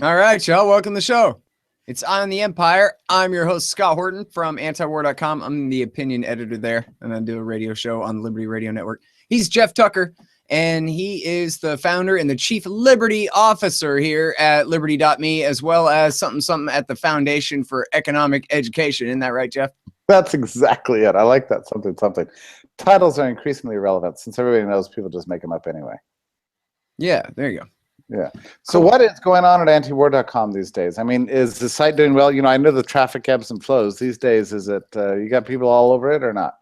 All right, y'all. Welcome to the show. It's On the Empire. I'm your host, Scott Horton from antiwar.com. I'm the opinion editor there, and I do a radio show on the Liberty Radio Network. He's Jeff Tucker, and he is the founder and the chief Liberty officer here at Liberty.me, as well as something at the Foundation for Economic Education. Isn't that right, Jeff? That's exactly it. I like that something. Titles are increasingly irrelevant since everybody knows people just make them up anyway. Yeah, there you go. Yeah. So what is going on at antiwar.com these days? I mean, is the site doing well? You know, I know the traffic ebbs and flows these days. Is it you got people all over it or not?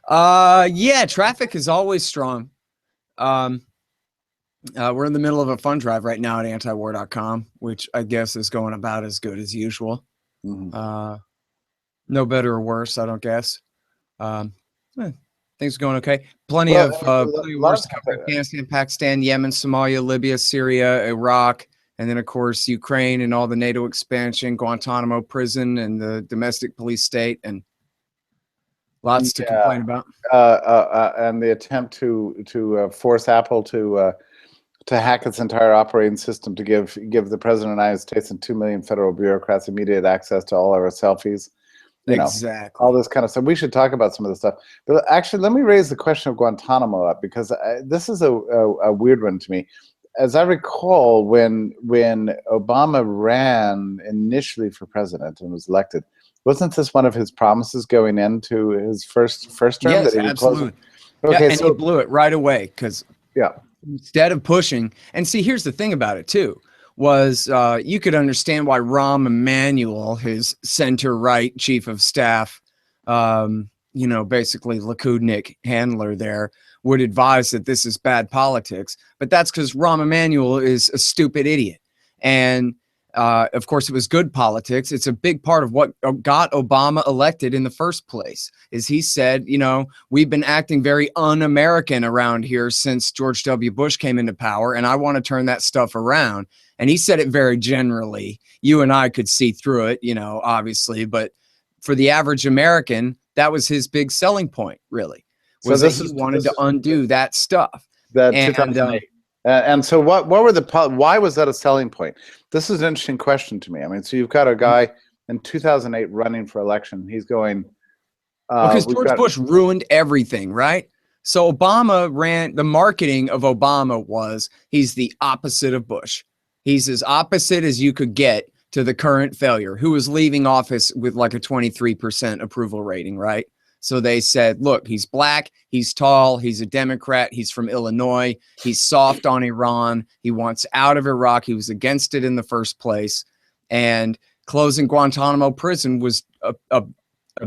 Yeah, traffic is always strong. We're in the middle of a fund drive right now at antiwar.com, which I guess is going about as good as usual. Mm-hmm. No better or worse, I don't guess. Things are going okay. Plenty of wars to cover: Afghanistan, Pakistan, Yemen, Somalia, Libya, Syria, Iraq, and then of course Ukraine and all the NATO expansion, Guantanamo prison, and the domestic police state, and lots to complain about. And the attempt to force Apple to hack its entire operating system to give the president of the United States and 2 million federal bureaucrats immediate access to all our selfies. You know, exactly. All this kind of stuff. We should talk about some of this stuff. But actually, let me raise the question of Guantanamo up, because this is a weird one to me. As I recall, when Obama ran initially for president and was elected, wasn't this one of his promises going into his first term? Yes, that he absolutely. Okay, and he blew it right away because instead of pushing, and see, here's the thing about it too, was you could understand why Rahm Emanuel, his center-right chief of staff, basically Likudnik handler there, would advise that this is bad politics. But that's because Rahm Emanuel is a stupid idiot. And of course, it was good politics. It's a big part of what got Obama elected in the first place, is he said, we've been acting very un-American around here since George W. Bush came into power, and I want to turn that stuff around. And he said it very generally. You and I could see through it, obviously, but for the average American, that was his big selling point, really, was that he wanted to undo that stuff. And so what were why was that a selling point? This is an interesting question to me. I mean, so you've got a guy in 2008 running for election. He's going, because George Bush ruined everything, right? So Obama ran, the marketing of Obama was, he's the opposite of Bush. He's as opposite as you could get to the current failure, who was leaving office with like a 23% approval rating, right? So they said, look, he's black, he's tall, he's a Democrat, he's from Illinois, he's soft on Iran, he wants out of Iraq, he was against it in the first place, and closing Guantanamo prison was a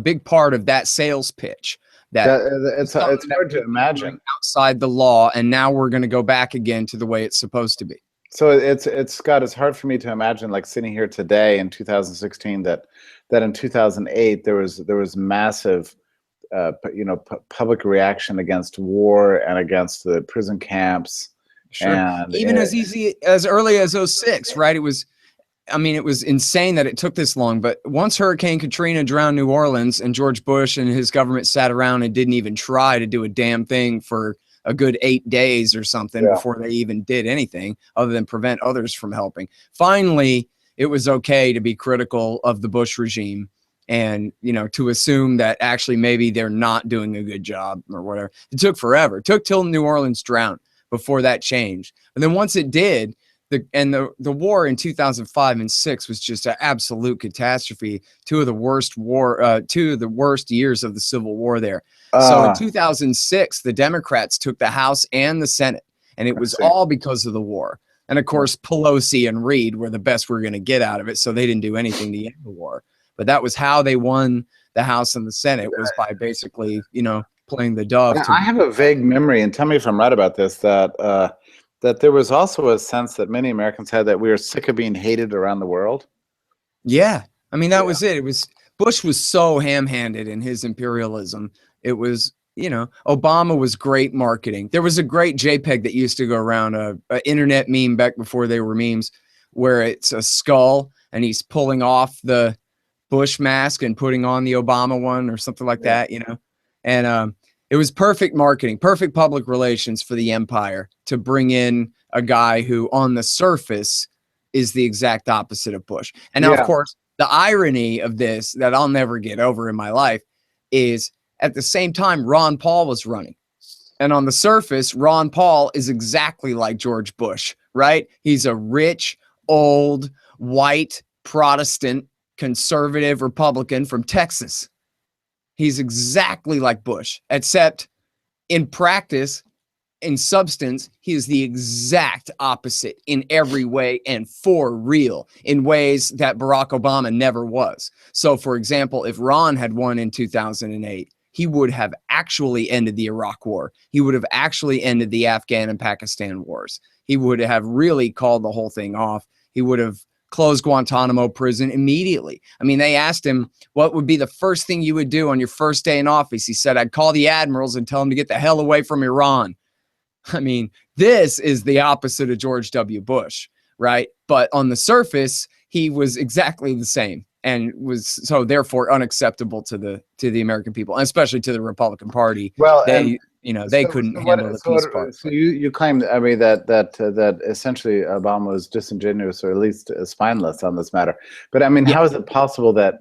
big part of that sales pitch. It's hard to imagine. Outside the law, and now we're going to go back again to the way it's supposed to be. So it's Scott, it's hard for me to imagine, like, sitting here today in 2016, that in 2008 there was massive public reaction against war and against the prison camps. Sure. And even as early as 06, right? It was insane that it took this long. But once Hurricane Katrina drowned New Orleans and George Bush and his government sat around and didn't even try to do a damn thing for a good 8 days or something before they even did anything other than prevent others from helping. Finally, it was okay to be critical of the Bush regime and, to assume that actually maybe they're not doing a good job or whatever. It took forever. It took till New Orleans drowned before that changed. And then once it did, the war in 2005 and 6 was just an absolute catastrophe. Two of the worst years of the Civil War there. So in 2006, the Democrats took the House and the Senate, and it was all because of the war. And of course, Pelosi and Reid were the best we're going to get out of it, so they didn't do anything to end the war. But that was how they won the House and the Senate, was by basically, playing the dove. I have a vague memory, and tell me if I'm right about this, that there was also a sense that many Americans had that we were sick of being hated around the world. Yeah. I mean, that was it. Bush was so ham-handed in his imperialism. It was, Obama was great marketing. There was a great JPEG that used to go around, a internet meme back before they were memes, where it's a skull and he's pulling off the Bush mask and putting on the Obama one or something like that, and it was perfect marketing, perfect public relations for the empire to bring in a guy who on the surface is the exact opposite of Bush. And now, of Yeah. course, the irony of this that I'll never get over in my life is at the same time, Ron Paul was running. And on the surface, Ron Paul is exactly like George Bush, right? He's a rich, old, white, Protestant, conservative Republican from Texas. He's exactly like Bush, except in practice, in substance, he is the exact opposite in every way and for real in ways that Barack Obama never was. So, for example, if Ron had won in 2008, he would have actually ended the Iraq War. He would have actually ended the Afghan and Pakistan wars. He would have really called the whole thing off. He would have closed Guantanamo prison immediately. I mean, they asked him, what would be the first thing you would do on your first day in office? He said, I'd call the admirals and tell them to get the hell away from Iran. I mean, this is the opposite of George W. Bush, right? But on the surface, he was exactly the same and was so therefore unacceptable to the American people, and especially to the Republican Party. Well, They, they couldn't handle the peace part. So you claim, I mean, that essentially Obama was disingenuous, or at least spineless on this matter. But I mean, how is it possible that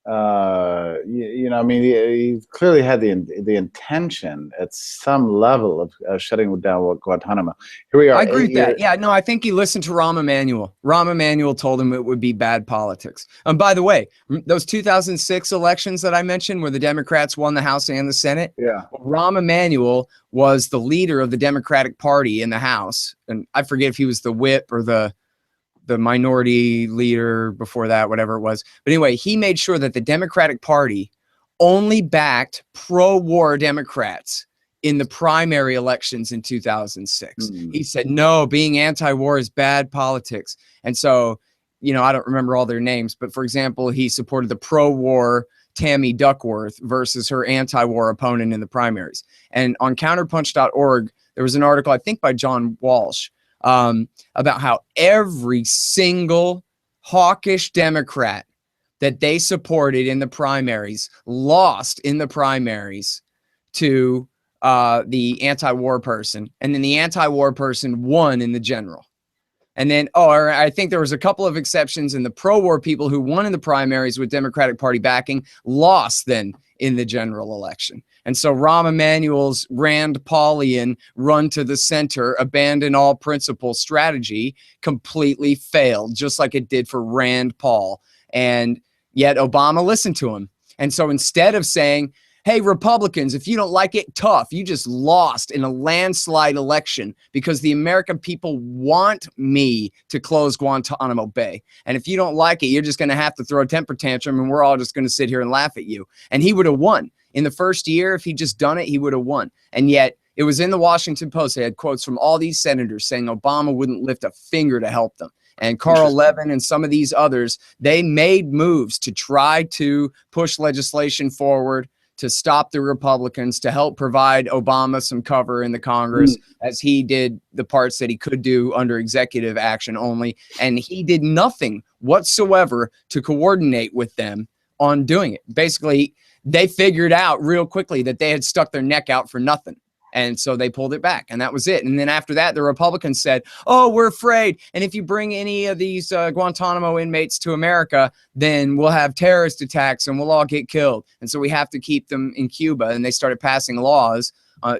I mean, he clearly had the intention at some level of shutting down Guantanamo. Here we are. I agree with that. Yeah, no, I think he listened to Rahm Emanuel. Rahm Emanuel told him it would be bad politics. And by the way, those 2006 elections that I mentioned where the Democrats won the House and the Senate, Rahm Emanuel was the leader of the Democratic Party in the House. And I forget if he was the whip or the minority leader before that, whatever it was. But anyway, he made sure that the Democratic Party only backed pro-war Democrats in the primary elections in 2006. He said, no, being anti-war is bad politics. And so, I don't remember all their names, but for example, he supported the pro-war Tammy Duckworth versus her anti-war opponent in the primaries. And on counterpunch.org, there was an article, I think by John Walsh, about how every single hawkish Democrat that they supported in the primaries lost in the primaries to the anti-war person. And then the anti-war person won in the general. And then, I think there was a couple of exceptions, in the pro-war people who won in the primaries with Democratic Party backing lost then in the general election. And so Rahm Emanuel's Rand Paulian run to the center, abandon all principle strategy completely failed, just like it did for Rand Paul. And yet Obama listened to him. And so instead of saying, hey, Republicans, if you don't like it, tough. You just lost in a landslide election because the American people want me to close Guantanamo Bay. And if you don't like it, you're just going to have to throw a temper tantrum and we're all just going to sit here and laugh at you. And he would have won. In the first year, if he'd just done it, he would have won. And yet it was in the Washington Post. They had quotes from all these senators saying Obama wouldn't lift a finger to help them. And Carl Levin and some of these others, they made moves to try to push legislation forward to stop the Republicans, to help provide Obama some cover in the Congress as he did the parts that he could do under executive action only. And he did nothing whatsoever to coordinate with them on doing it. Basically, they figured out real quickly that they had stuck their neck out for nothing. And so they pulled it back, and that was it. And then after that, the Republicans said, oh, we're afraid. And if you bring any of these Guantanamo inmates to America, then we'll have terrorist attacks and we'll all get killed. And so we have to keep them in Cuba. And they started passing laws,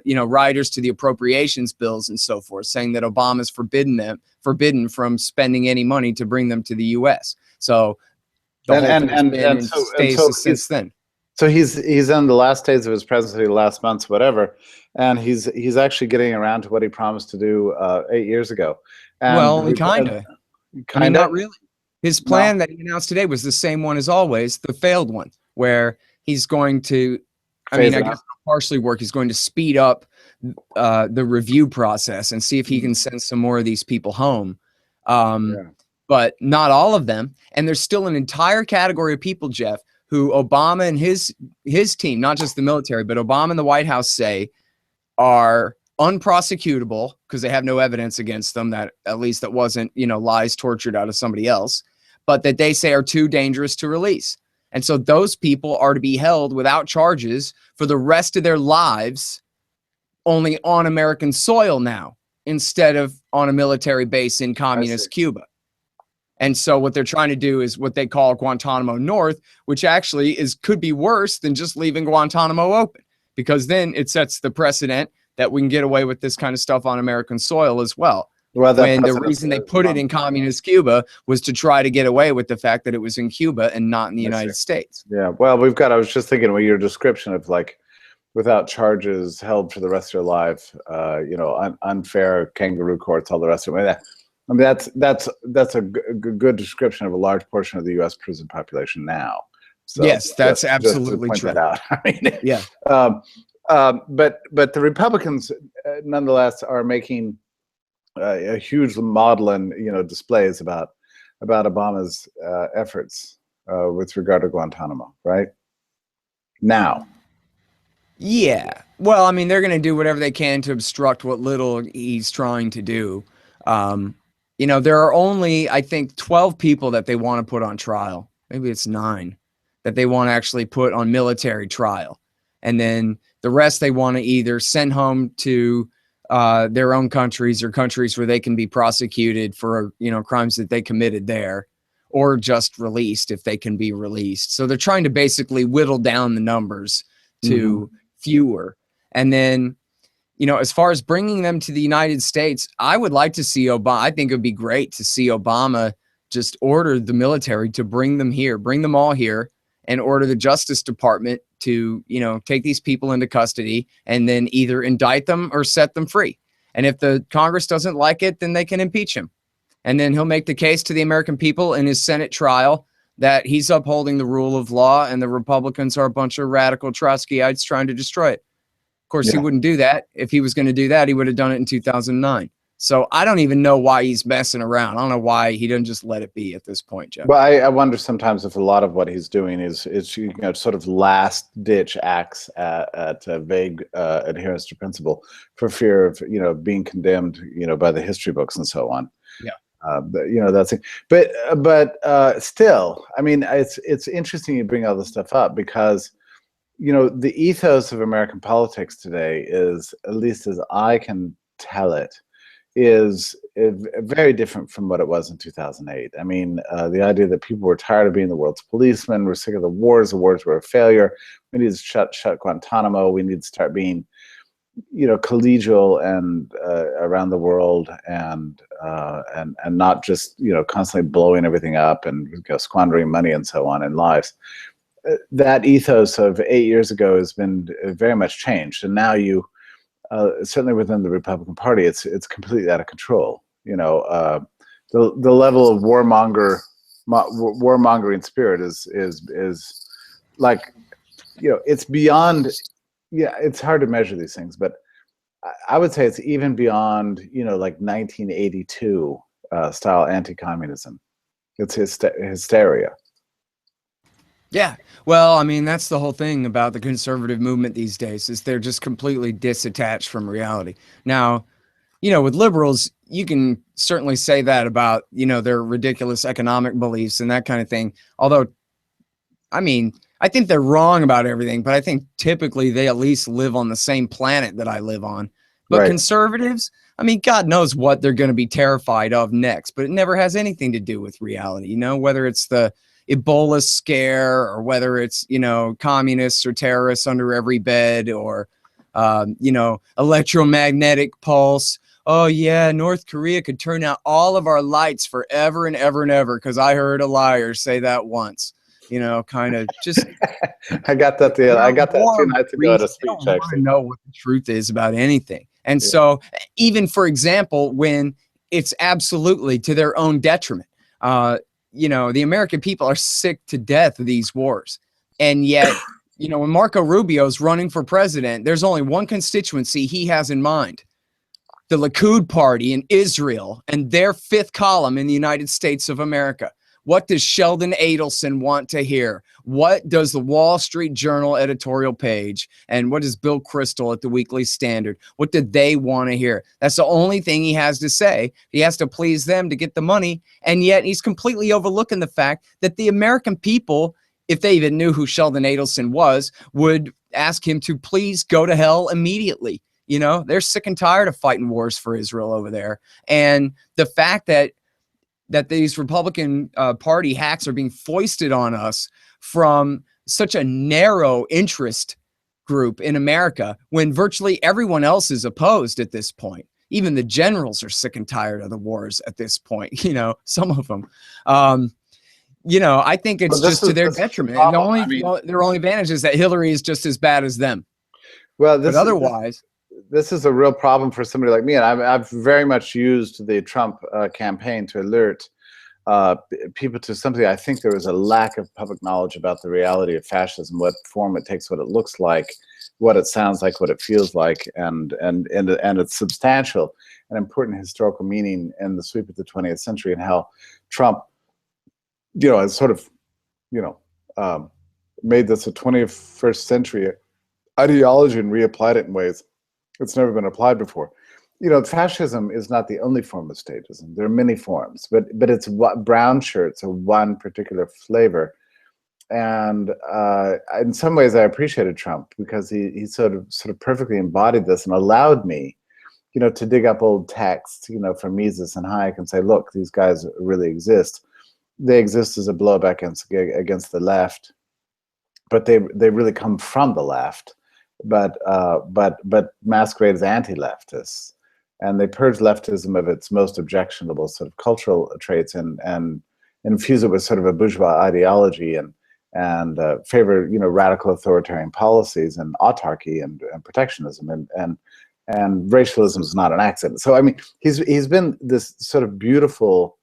riders to the appropriations bills and so forth, saying that Obama's forbidden from spending any money to bring them to the U.S. So the whole thing's been in stasis since then. So he's in the last days of his presidency, last months, whatever, and he's actually getting around to what he promised to do 8 years ago. And well, kind of. I mean, not really. His plan that he announced today was the same one as always, the failed one, where he's going to, I guess partially work. He's going to speed up the review process and see if he can send some more of these people home. But not all of them. And there's still an entire category of people, Jeff, who Obama and his team, not just the military, but Obama and the White House say are unprosecutable because they have no evidence against them, that at least that wasn't, lies tortured out of somebody else, but that they say are too dangerous to release. And so those people are to be held without charges for the rest of their lives, only on American soil now, instead of on a military base in communist Cuba. And so what they're trying to do is what they call Guantanamo North, which actually could be worse than just leaving Guantanamo open, because then it sets the precedent that we can get away with this kind of stuff on American soil as well. Well, When the reason they put it in communist Cuba was to try to get away with the fact that it was in Cuba and not in the United States. Yeah, well, I was just thinking with your description of like without charges, held for the rest of your life, unfair kangaroo courts, all the rest of it. I mean, that's a good description of a large portion of the U.S. prison population now. So yes, that's absolutely just to true. point that out. I mean, yeah. But the Republicans, nonetheless, are making a huge maudlin, displays about Obama's efforts with regard to Guantanamo, right? Now. Yeah. Well, I mean, they're going to do whatever they can to obstruct what little he's trying to do. There are only, I think, 12 people that they want to put on trial. Maybe it's 9 that they want to actually put on military trial. And then the rest they want to either send home to their own countries or countries where they can be prosecuted for, crimes that they committed there, or just released if they can be released. So they're trying to basically whittle down the numbers to fewer. And then, as far as bringing them to the United States, I would like to see Obama. I think it would be great to see Obama just order the military to bring them here, bring them all here, and order the Justice Department to, take these people into custody and then either indict them or set them free. And if the Congress doesn't like it, then they can impeach him. And then he'll make the case to the American people in his Senate trial that he's upholding the rule of law and the Republicans are a bunch of radical Trotskyites trying to destroy it. Of course, he wouldn't do that. If he was going to do that, he would have done it in 2009. So I don't even know why he's messing around. I don't know why he doesn't just let it be at this point, Jeff. Well, I wonder sometimes if a lot of what he's doing is sort of last ditch acts at vague adherence to principle for fear of being condemned by the history books and so on. Yeah. That's it. But still, I mean, it's interesting you bring all this stuff up because the ethos of American politics today is, at least as I can tell it, is very different from what it was in 2008. I mean, the idea that people were tired of being the world's policemen, we're sick of the wars were a failure. We need to shut Guantanamo. We need to start being, collegial and around the world, and not just constantly blowing everything up and squandering money and so on in lives. That ethos of 8 years ago has been very much changed, and now certainly within the Republican Party, it's completely out of control. The level of warmongering spirit is like, it's beyond. Yeah, it's hard to measure these things, but I would say it's even beyond, like 1982 style anti-communism. It's hysteria. Yeah. Well, I mean, that's the whole thing about the conservative movement these days, is they're just completely disattached from reality. Now, with liberals, you can certainly say that about, their ridiculous economic beliefs and that kind of thing. Although, I mean, I think they're wrong about everything, but I think typically they at least live on the same planet that I live on. But Right. Conservatives, I mean, God knows what they're going to be terrified of next, but it never has anything to do with reality, whether it's the Ebola scare or whether it's, communists or terrorists under every bed or, electromagnetic pulse. Oh, yeah, North Korea could turn out all of our lights forever and ever and ever because I heard a liar say that once. Kind of just. I got that 2 nights ago at a speech. They don't know what the truth is about anything. And so even, for example, when it's absolutely to their own detriment, the American people are sick to death of these wars. And yet, when Marco Rubio's running for president, there's only one constituency he has in mind: the Likud party in Israel and their fifth column in the United States of America. What does Sheldon Adelson want to hear? What does the Wall Street Journal editorial page and what does Bill Kristol at the Weekly Standard, what do they want to hear? That's the only thing he has to say. He has to please them to get the money. And yet he's completely overlooking the fact that the American people, if they even knew who Sheldon Adelson was, would ask him to please go to hell immediately. They're sick and tired of fighting wars for Israel over there. And the fact that that these Republican Party hacks are being foisted on us from such a narrow interest group in America when virtually everyone else is opposed at this point. Even the generals are sick and tired of the wars at this point, you know, some of them. You know, I think it's just to their detriment. And their only advantage is that Hillary is just as bad as them. Well, but otherwise, this is a real problem for somebody like me. And I've very much used the Trump campaign to alert people to something. I think there is a lack of public knowledge about the reality of fascism, what form it takes, what it looks like, what it sounds like, what it feels like, and its substantial and important historical meaning in the sweep of the 20th century, and how Trump, you know, has sort of, you know, made this a 21st century ideology and reapplied it in ways it's never been applied before. You know, fascism is not the only form of statism. There are many forms, but it's what brown shirts are one particular flavor. And in some ways, I appreciated Trump because he sort of perfectly embodied this and allowed me, you know, to dig up old texts, you know, from Mises and Hayek and say, look, these guys really exist. They exist as a blowback against the left, but they really come from the left, but masquerade as anti-leftists, and they purge leftism of its most objectionable sort of cultural traits and infuse it with sort of a bourgeois ideology and favor, you know, radical authoritarian policies and autarky and protectionism and racialism is not an accident. So I mean, he's been this sort of beautiful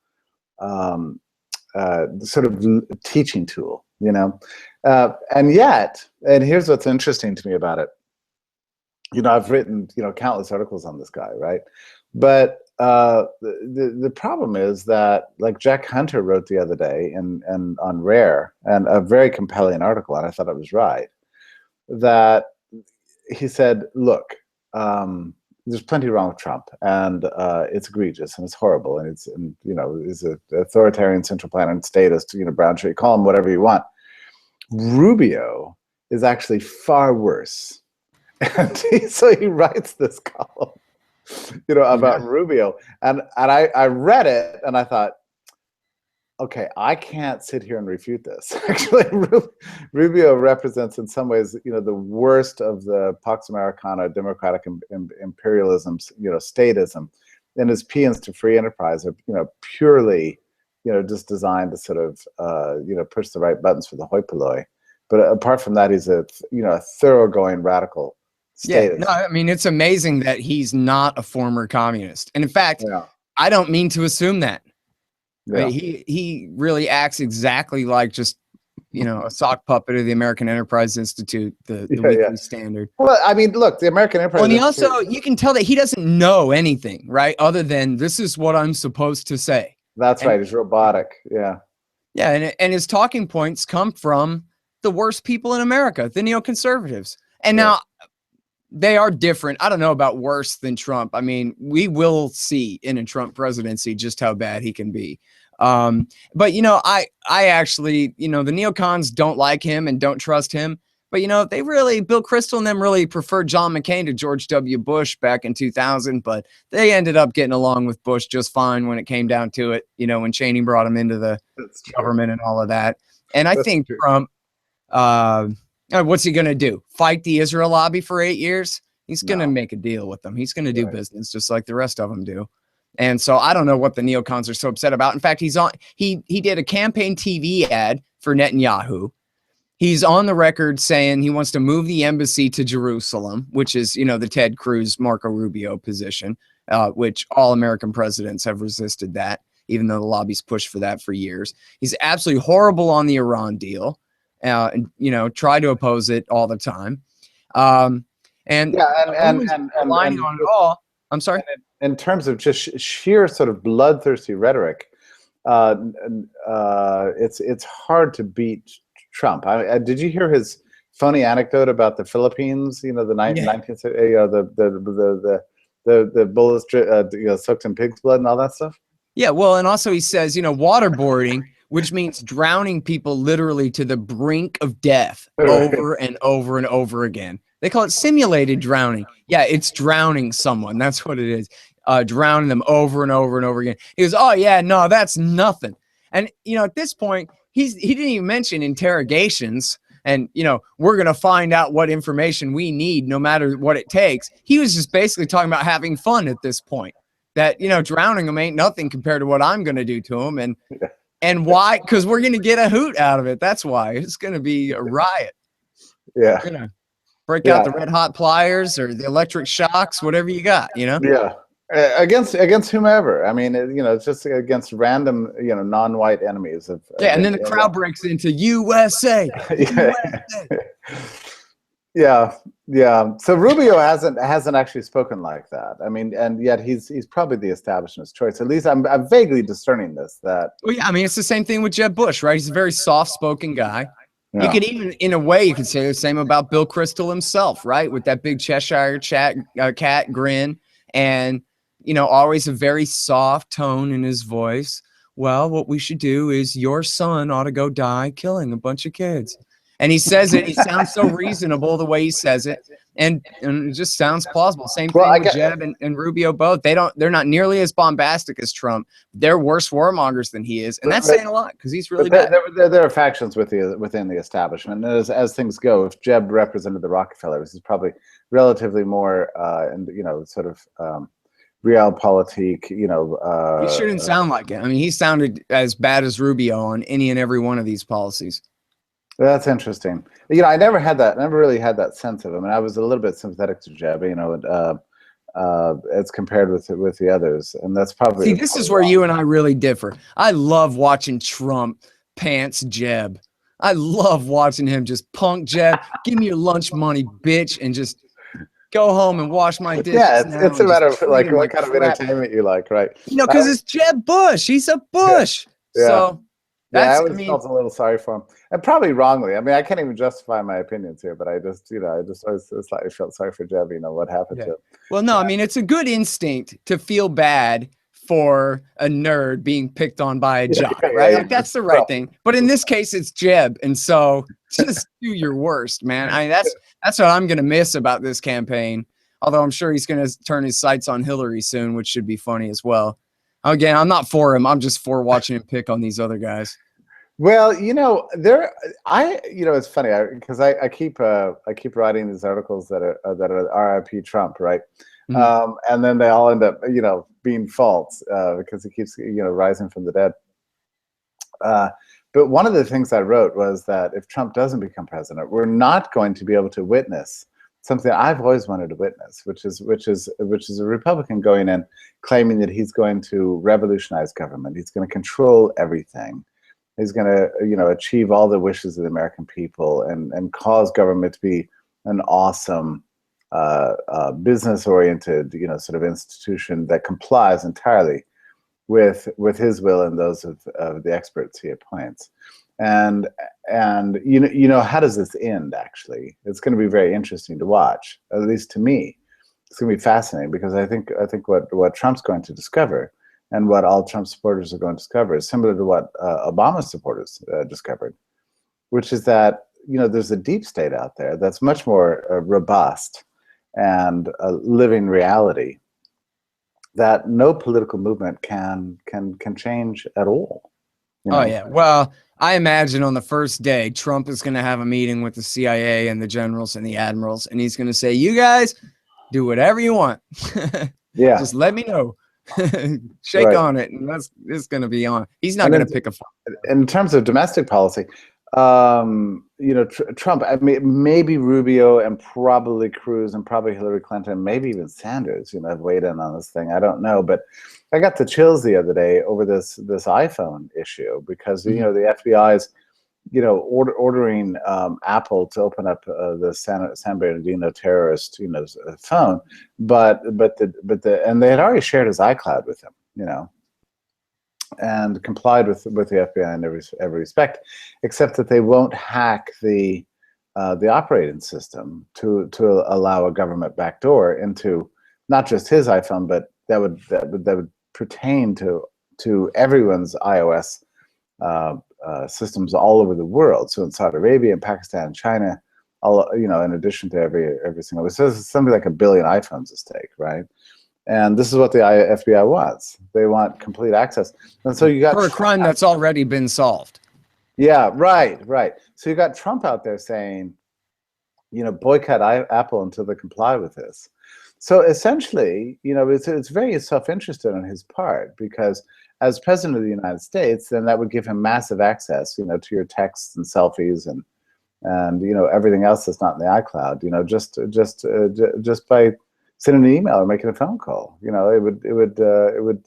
sort of teaching tool, you know, and yet, and here's what's interesting to me about it. You know, I've written, you know, countless articles on this guy, right? But the problem is that, like Jack Hunter wrote the other day and on Rare, and a very compelling article, and I thought I was right, that he said, look, there's plenty wrong with Trump, and it's egregious and it's horrible, and you know, is an authoritarian central planner and statist, you know, brown shirt, call him whatever you want. Rubio is actually far worse. And so he writes this column, you know, about Rubio, and I read it and I thought, okay, I can't sit here and refute this. Actually, Rubio represents in some ways, you know, the worst of the Pax Americana, democratic imperialism, you know, statism, and his paeans to free enterprise are, you know, purely, you know, just designed to sort of, you know, push the right buttons for the hoi polloi. But apart from that, he's a, you know, a thoroughgoing radical. Yeah, no, I mean, it's amazing that he's not a former communist. And in fact, I don't mean to assume that. Yeah. Right? He really acts exactly like just, you know, a sock puppet of the American Enterprise Institute, the Weekly Standard. Well, I mean, look, the American Enterprise Institute. And he also, you can tell that he doesn't know anything, right? Other than this is what I'm supposed to say. That's right. He's robotic. Yeah. Yeah. And his talking points come from the worst people in America, the neoconservatives. And now, they are different. I don't know about worse than Trump. I mean, we will see in a Trump presidency just how bad he can be. But, you know, I actually, you know, the neocons don't like him and don't trust him. But, you know, they really, Bill Kristol and them really preferred John McCain to George W. Bush back in 2000. But they ended up getting along with Bush just fine when it came down to it, you know, when Cheney brought him into the government and all of that. And I think Trump, what's he going to do? Fight the Israel lobby for 8 years? He's going to make a deal with them. He's going to do business just like the rest of them do. And so I don't know what the neocons are so upset about. In fact, he did a campaign TV ad for Netanyahu. He's on the record saying he wants to move the embassy to Jerusalem, which is, you know, the Ted Cruz, Marco Rubio position, which all American presidents have resisted that, even though the lobby's pushed for that for years. He's absolutely horrible on the Iran deal. And, you know, try to oppose it all the time. And relying on it all. I'm sorry. In terms of just sheer sort of bloodthirsty rhetoric, it's hard to beat Trump. Did you hear his funny anecdote about the Philippines? You know, the 19th century, the bullets you know, soaked in pig's blood and all that stuff. Yeah, well, and also he says, you know, waterboarding, which means drowning people literally to the brink of death over and over and over again. They call it simulated drowning. Yeah, it's drowning someone. That's what it is. drowning them over and over and over again. He goes, oh yeah, no, that's nothing. And at this point, he didn't even mention interrogations. And, we're going to find out what information we need no matter what it takes. He was just basically talking about having fun at this point, that, drowning them ain't nothing compared to what I'm going to do to them. And why? Because we're going to get a hoot out of it. That's why. It's going to be a riot. Yeah. We're going to break out the red hot pliers or the electric shocks, whatever you got, Yeah. Against whomever. I mean, it's just against random, non-white enemies of. Yeah, and then the crowd breaks into USA. Yeah. So Rubio hasn't actually spoken like that. I mean, and yet he's probably the establishment's choice. At least I'm vaguely discerning this. That. Well, yeah. I mean, it's the same thing with Jeb Bush, right? He's a very soft-spoken guy. Yeah. You could even, in a way, you could say the same about Bill Kristol himself, right? With that big Cheshire cat grin, and always a very soft tone in his voice. Well, what we should do is your son ought to go die killing a bunch of kids. And he says it. He sounds so reasonable the way he says it, and it just sounds plausible. Same thing with Jeb and Rubio both. They're not nearly as bombastic as Trump. They're worse warmongers than he is, and that's saying a lot because he's really bad. There are factions within the establishment, and as things go, if Jeb represented the Rockefellers, he's probably relatively more, sort of. Realpolitik, he shouldn't sound like it. I mean, he sounded as bad as Rubio on any and every one of these policies. That's interesting. I never really had that sense of him, and I was a little bit sympathetic to Jeb, as compared with the others, and that's probably. See, this is where you and I really differ. I love watching Trump pants Jeb. I love watching him just punk Jeb. Give me your lunch money, bitch, and just go home and wash my dishes. Yeah, it's a matter of like what kind of entertainment you like, right? Because it's Jeb Bush. He's a Bush. Yeah. So I always felt a little sorry for him, and probably wrongly. I mean, I can't even justify my opinions here, but I just always slightly felt sorry for Jeb. What happened to him? Well, no, I mean, it's a good instinct to feel bad for a nerd being picked on by a jock, right? Like, that's the right thing. But in this case, it's Jeb, and so just do your worst, man. I mean, that's what I'm gonna miss about this campaign. Although I'm sure he's gonna turn his sights on Hillary soon, which should be funny as well. Again, I'm not for him. I'm just for watching him pick on these other guys. Well, it's funny because I keep writing these articles that are RIP Trump, right? Mm-hmm. And then they all end up, being false because he keeps, rising from the dead. But one of the things I wrote was that if Trump doesn't become president, we're not going to be able to witness something I've always wanted to witness, which is a Republican going in claiming that he's going to revolutionize government. He's going to control everything. He's going to, achieve all the wishes of the American people and cause government to be an awesome, business-oriented, sort of institution that complies entirely with his will and those of the experts he appoints. And how does this end? Actually, it's going to be very interesting to watch. At least to me, it's going to be fascinating because I think what Trump's going to discover and what all Trump supporters are going to discover is similar to what Obama supporters discovered, which is that there's a deep state out there that's much more robust and a living reality that no political movement can change at all. Oh yeah. Well, I imagine on the first day, Trump is going to have a meeting with the CIA and the generals and the admirals, and he's going to say, "You guys do whatever you want. Yeah, just let me know." Shake on it, and it's going to be on. He's not going to pick a fight. In terms of domestic policy, Trump. I mean, maybe Rubio and probably Cruz and probably Hillary Clinton, maybe even Sanders. Have weighed in on this thing. I don't know, but I got the chills the other day over this iPhone issue because the FBI's ordering Apple to open up the San Bernardino terrorist phone, but and they had already shared his iCloud with him, and complied with the FBI in every respect, except that they won't hack the operating system to allow a government backdoor into not just his iPhone, but that would pertain to everyone's iOS systems all over the world. So in Saudi Arabia and Pakistan and China, all in addition to every single, so it's something like 1 billion iPhones at stake, right? And this is what the FBI wants. They want complete access. And so you got for a crime that's already been solved. Yeah, right, right. So you got Trump out there saying, you know, boycott Apple until they comply with this. So essentially, you know, it's very self-interested on his part, because as president of the United States, then that would give him massive access, you know, to your texts and selfies and you know, everything else that's not in the iCloud. You know, just by sending an email or making a phone call. You know, it would that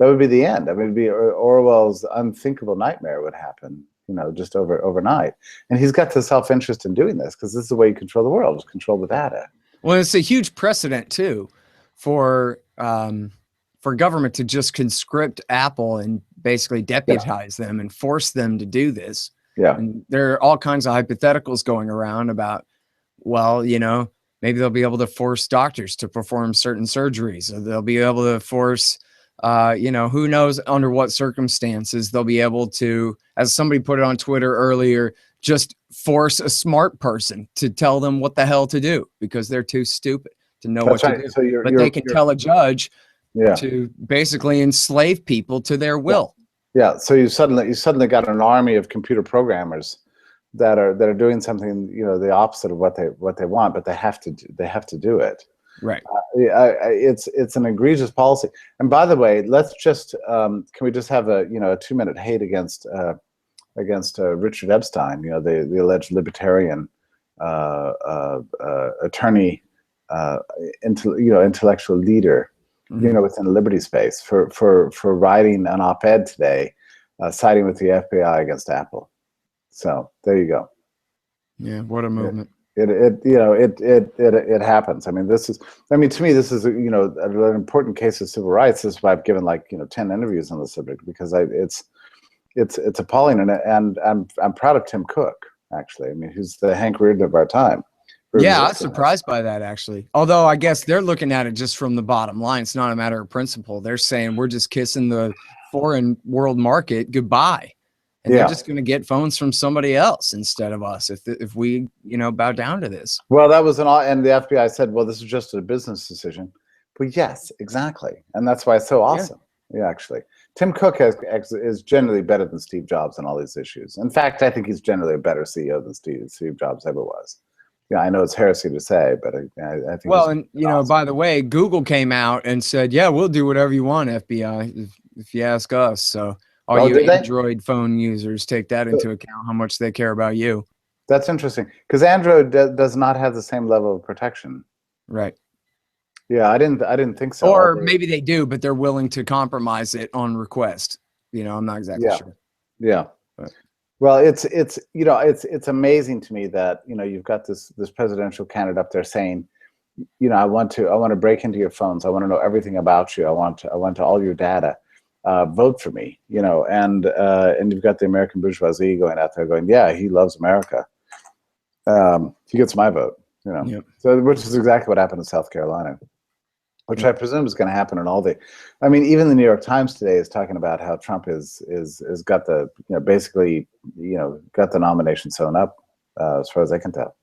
would be the end. I mean, it'd be Orwell's unthinkable nightmare would happen. You know, just overnight. And he's got the self-interest in doing this because this is the way you control the world, is control the data. Well, it's a huge precedent too for government to just conscript Apple and basically deputize them and force them to do this. Yeah. And there are all kinds of hypotheticals going around about, well, you know, maybe they'll be able to force doctors to perform certain surgeries, or they'll be able to force, you know, who knows under what circumstances they'll be able to, as somebody put it on Twitter earlier, just force a smart person to tell them what the hell to do because they're too stupid to know what to do. So but they can tell a judge yeah, to basically enslave people to their will. Yeah. So you suddenly got an army of computer programmers that are doing something, you know, the opposite of what they want, but they have to do it. Right. It's an egregious policy. And by the way, let's just can we just have a 2-minute hate against Richard Epstein, you know, the alleged libertarian attorney, intellectual leader, you know, within the liberty space for writing an op-ed today, siding with the FBI against Apple. So there you go. Yeah, what a movement. It happens. I mean, to me, this is you know, an important case of civil rights. This is why I've given 10 interviews on the subject, because it's appalling, and I'm proud of Tim Cook, actually. I mean, who's the Hank Reardon of our time. Yeah, I was surprised by that, actually. Although I guess they're looking at it just from the bottom line. It's not a matter of principle. They're saying we're just kissing the foreign world market goodbye. And they're just going to get phones from somebody else instead of us if we, you know, bow down to this. Well, that was and the FBI said, well, this is just a business decision. But yes, exactly. And that's why it's so awesome. Yeah, actually. Tim Cook is generally better than Steve Jobs on all these issues. In fact, I think he's generally a better CEO than Steve Jobs ever was. Yeah, I know it's heresy to say, but I think. Well, and you know, by the way, Google came out and said, "Yeah, we'll do whatever you want, FBI, if you ask us." So all you Android phone users, take that into account, how much they care about you. That's interesting, because Android does not have the same level of protection. Right. Yeah, I didn't think so. Or maybe they do, but they're willing to compromise it on request. You know, I'm not exactly sure. Yeah. But. Well, it's amazing to me that, you know, you've got this presidential candidate up there saying, you know, I want to break into your phones. I want to know everything about you. I want all your data. Vote for me, you know, and you've got the American bourgeoisie going out there going, yeah, he loves America. He gets my vote, you know. Yep. So, which is exactly what happened in South Carolina, which I presume is going to happen in all the. I mean, even the New York Times today is talking about how Trump is got the, you know, basically, you know, got the nomination sewn up, as far as I can tell.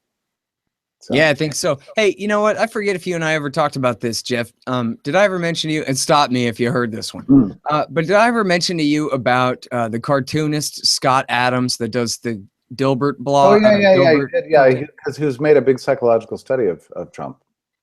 So. Yeah, I think so. Hey, you know what? I forget if you and I ever talked about this, Jeff. Did I ever mention to you, and stop me if you heard this one, but did I ever mention to you about the cartoonist Scott Adams that does the Dilbert blog? Oh, yeah, because he was made a big psychological study of Trump.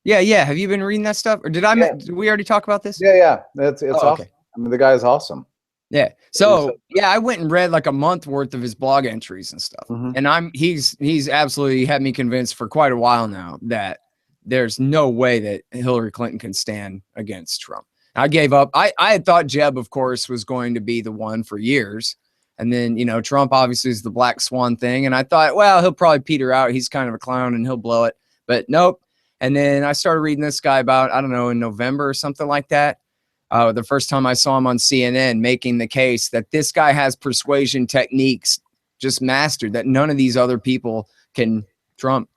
Yeah. Have you been reading that stuff? Or did we already talk about this? Yeah. It's awesome. Okay. I mean, the guy is awesome. Yeah. So yeah, I went and read like a month worth of his blog entries and stuff. And he's absolutely had me convinced for quite a while now that there's no way that Hillary Clinton can stand against Trump. I gave up. I had thought Jeb, of course, was going to be the one for years. And then, you know, Trump obviously is the black swan thing. And I thought, well, he'll probably peter out. He's kind of a clown and he'll blow it. But nope. And then I started reading this guy about, I don't know, in November or something like that. The first time I saw him on CNN making the case that this guy has persuasion techniques just mastered that none of these other people can trump.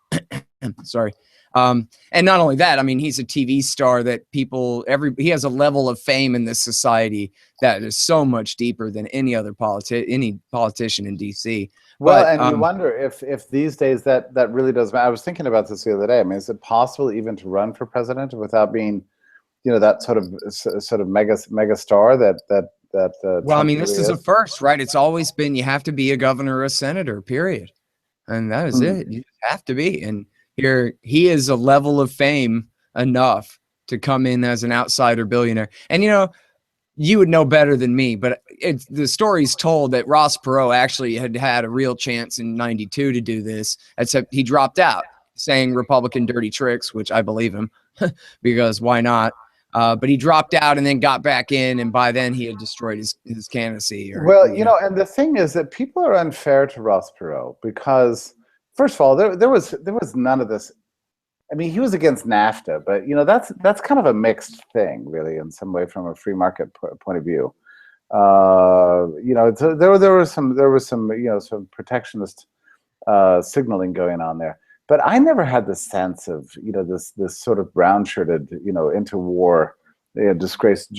Sorry. And not only that, I mean, he's a TV star that he has a level of fame in this society that is so much deeper than any politician in DC. Well, and you wonder if these days that really does matter. I was thinking about this the other day. I mean, is it possible even to run for president without being that sort of mega star that Well, I Trump mean, this really is a is. first, right? It's always been you have to be a governor or a senator, period. And that is Mm. it. You have to be. And here he is a level of fame enough to come in as an outsider billionaire. And, you would know better than me, but the story's told that Ross Perot actually had a real chance in 92 to do this, except he dropped out saying Republican dirty tricks, which I believe him because why not? But he dropped out and then got back in. And by then he had destroyed his candidacy Well, and the thing is that people are unfair to Ross Perot because, first of all, there was none of this. I mean, he was against NAFTA, but that's kind of a mixed thing, really, in some way, from a free market point of view. There was some some protectionist signaling going on there, but I never had the sense of this sort of brown shirted interwar disgraced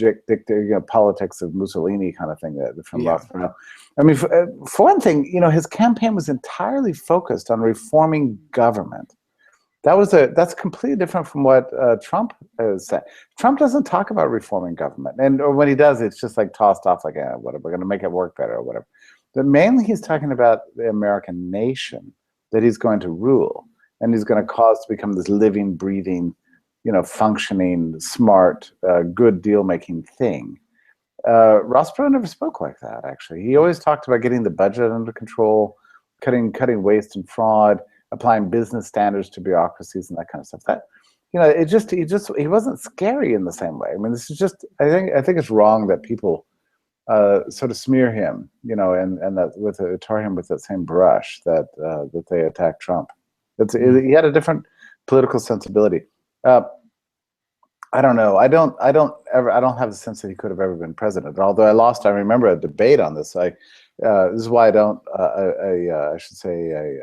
politics of Mussolini kind of thing from Ross Perot. I mean, for one thing, his campaign was entirely focused on reforming government. That's completely different from what Trump said. Trump doesn't talk about reforming government, or when he does, it's just like tossed off like, whatever, we're going to make it work better or whatever. But mainly, he's talking about the American nation that he's going to rule, and he's going to cause to become this living, breathing, functioning, smart, good deal-making thing. Ross Perot never spoke like that. Actually, he always talked about getting the budget under control, cutting waste and fraud, applying business standards to bureaucracies and that kind of stuff. That he wasn't scary in the same way. I mean, this is just I think it's wrong that people sort of smear him, and that tar him with that same brush that they attacked Trump. He had a different political sensibility. I don't know. I don't have the sense that he could have ever been president. Although I remember a debate on this. This is why I don't. I should say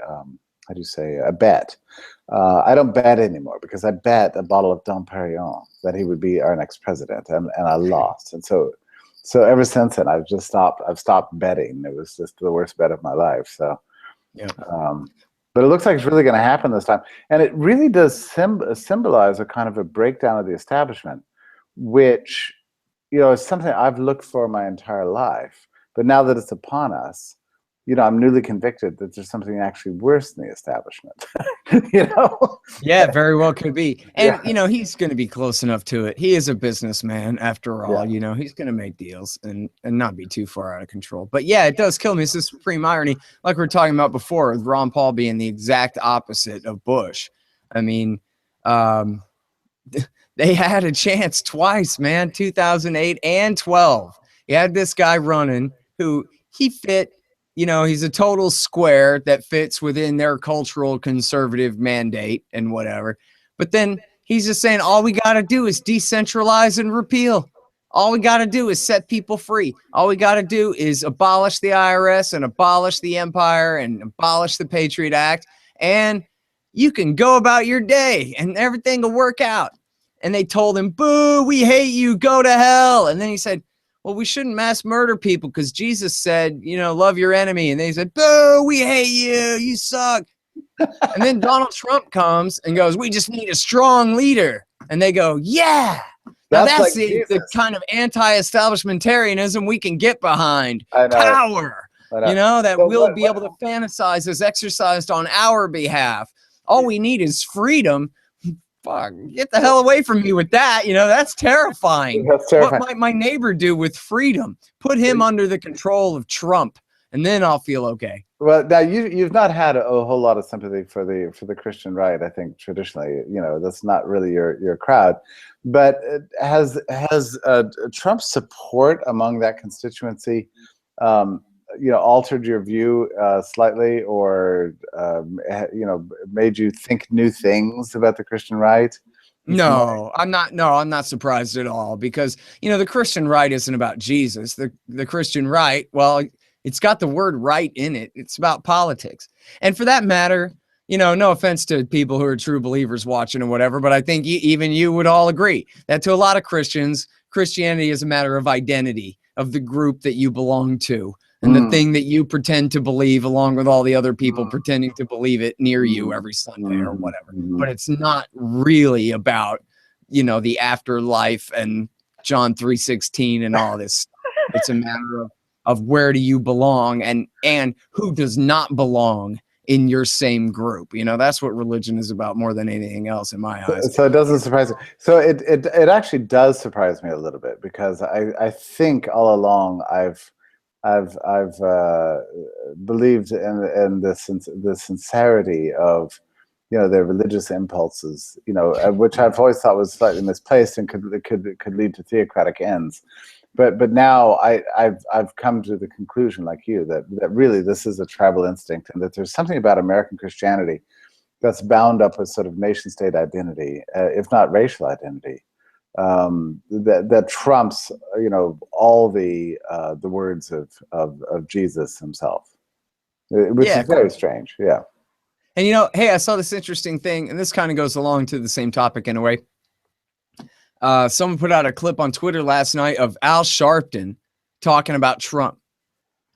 how do you say a bet? I don't bet anymore because I bet a bottle of Dom Perignon that he would be our next president, and I lost. And so ever since then, I've stopped betting. It was just the worst bet of my life. So, yeah. But it looks like it's really going to happen this time, and it really does symbolize a kind of a breakdown of the establishment, which is something I've looked for my entire life. But now that it's upon us, I'm newly convicted that there's something actually worse than the establishment. Yeah, very well could be. And he's going to be close enough to it. He is a businessman after all. He's going to make deals and not be too far out of control. But yeah, it does kill me. It's the supreme irony, like we were talking about before, with Ron Paul being the exact opposite of Bush. I mean, they had a chance twice, man, 2008 and 12. You had this guy running who he fit. He's a total square that fits within their cultural conservative mandate and whatever. But then he's just saying all we got to do is decentralize and repeal. All we got to do is set people free. All we got to do is abolish the IRS and abolish the empire and abolish the Patriot Act. And you can go about your day and everything will work out. And they told him, boo, we hate you, go to hell. And then he said, well, we shouldn't mass murder people because Jesus said, love your enemy. And they said, boo, we hate you. You suck. And then Donald Trump comes and goes, we just need a strong leader. And they go, yeah. Now that's like the kind of anti-establishmentarianism we can get behind. Power, that we'll be able to fantasize is exercised on our behalf. All we need is freedom. Fuck, get the hell away from me with that. That's terrifying. That's terrifying. What might my neighbor do with freedom? Put him under the control of Trump, and then I'll feel okay. Well, now you've not had a whole lot of sympathy for the Christian right. I think traditionally, that's not really your crowd. But has Trump's support among that constituency altered your view slightly, or made you think new things about the Christian right? No, I'm not surprised at all, because the Christian right isn't about Jesus. The Christian right, well, it's got the word right in it. It's about politics. And for that matter, no offense to people who are true believers watching or whatever, but I think even you would all agree that to a lot of Christians, Christianity is a matter of identity, of the group that you belong to. And the thing that you pretend to believe along with all the other people pretending to believe it near you every Sunday or whatever. But it's not really about you know, the afterlife and John 3:16 and all this. It's a matter of where do you belong and who does not belong in your same group. You know, that's what religion is about more than anything else in my eyes. So it doesn't surprise me. So it actually does surprise me a little bit, because I think all along I've believed in the sincerity of, you know, their religious impulses, you know, which I've always thought was slightly misplaced and could lead to theocratic ends. But now I've come to the conclusion, like you, that really this is a tribal instinct, and that there's something about American Christianity that's bound up with sort of nation state identity, if not racial identity, that trumps, you know, all the words of Jesus himself, which Yeah, is very strange. Yeah. and you know, hey, I saw this interesting thing, and this kind of goes along to the same topic in a way. Someone put out a clip on Twitter last night of Al Sharpton talking about Trump.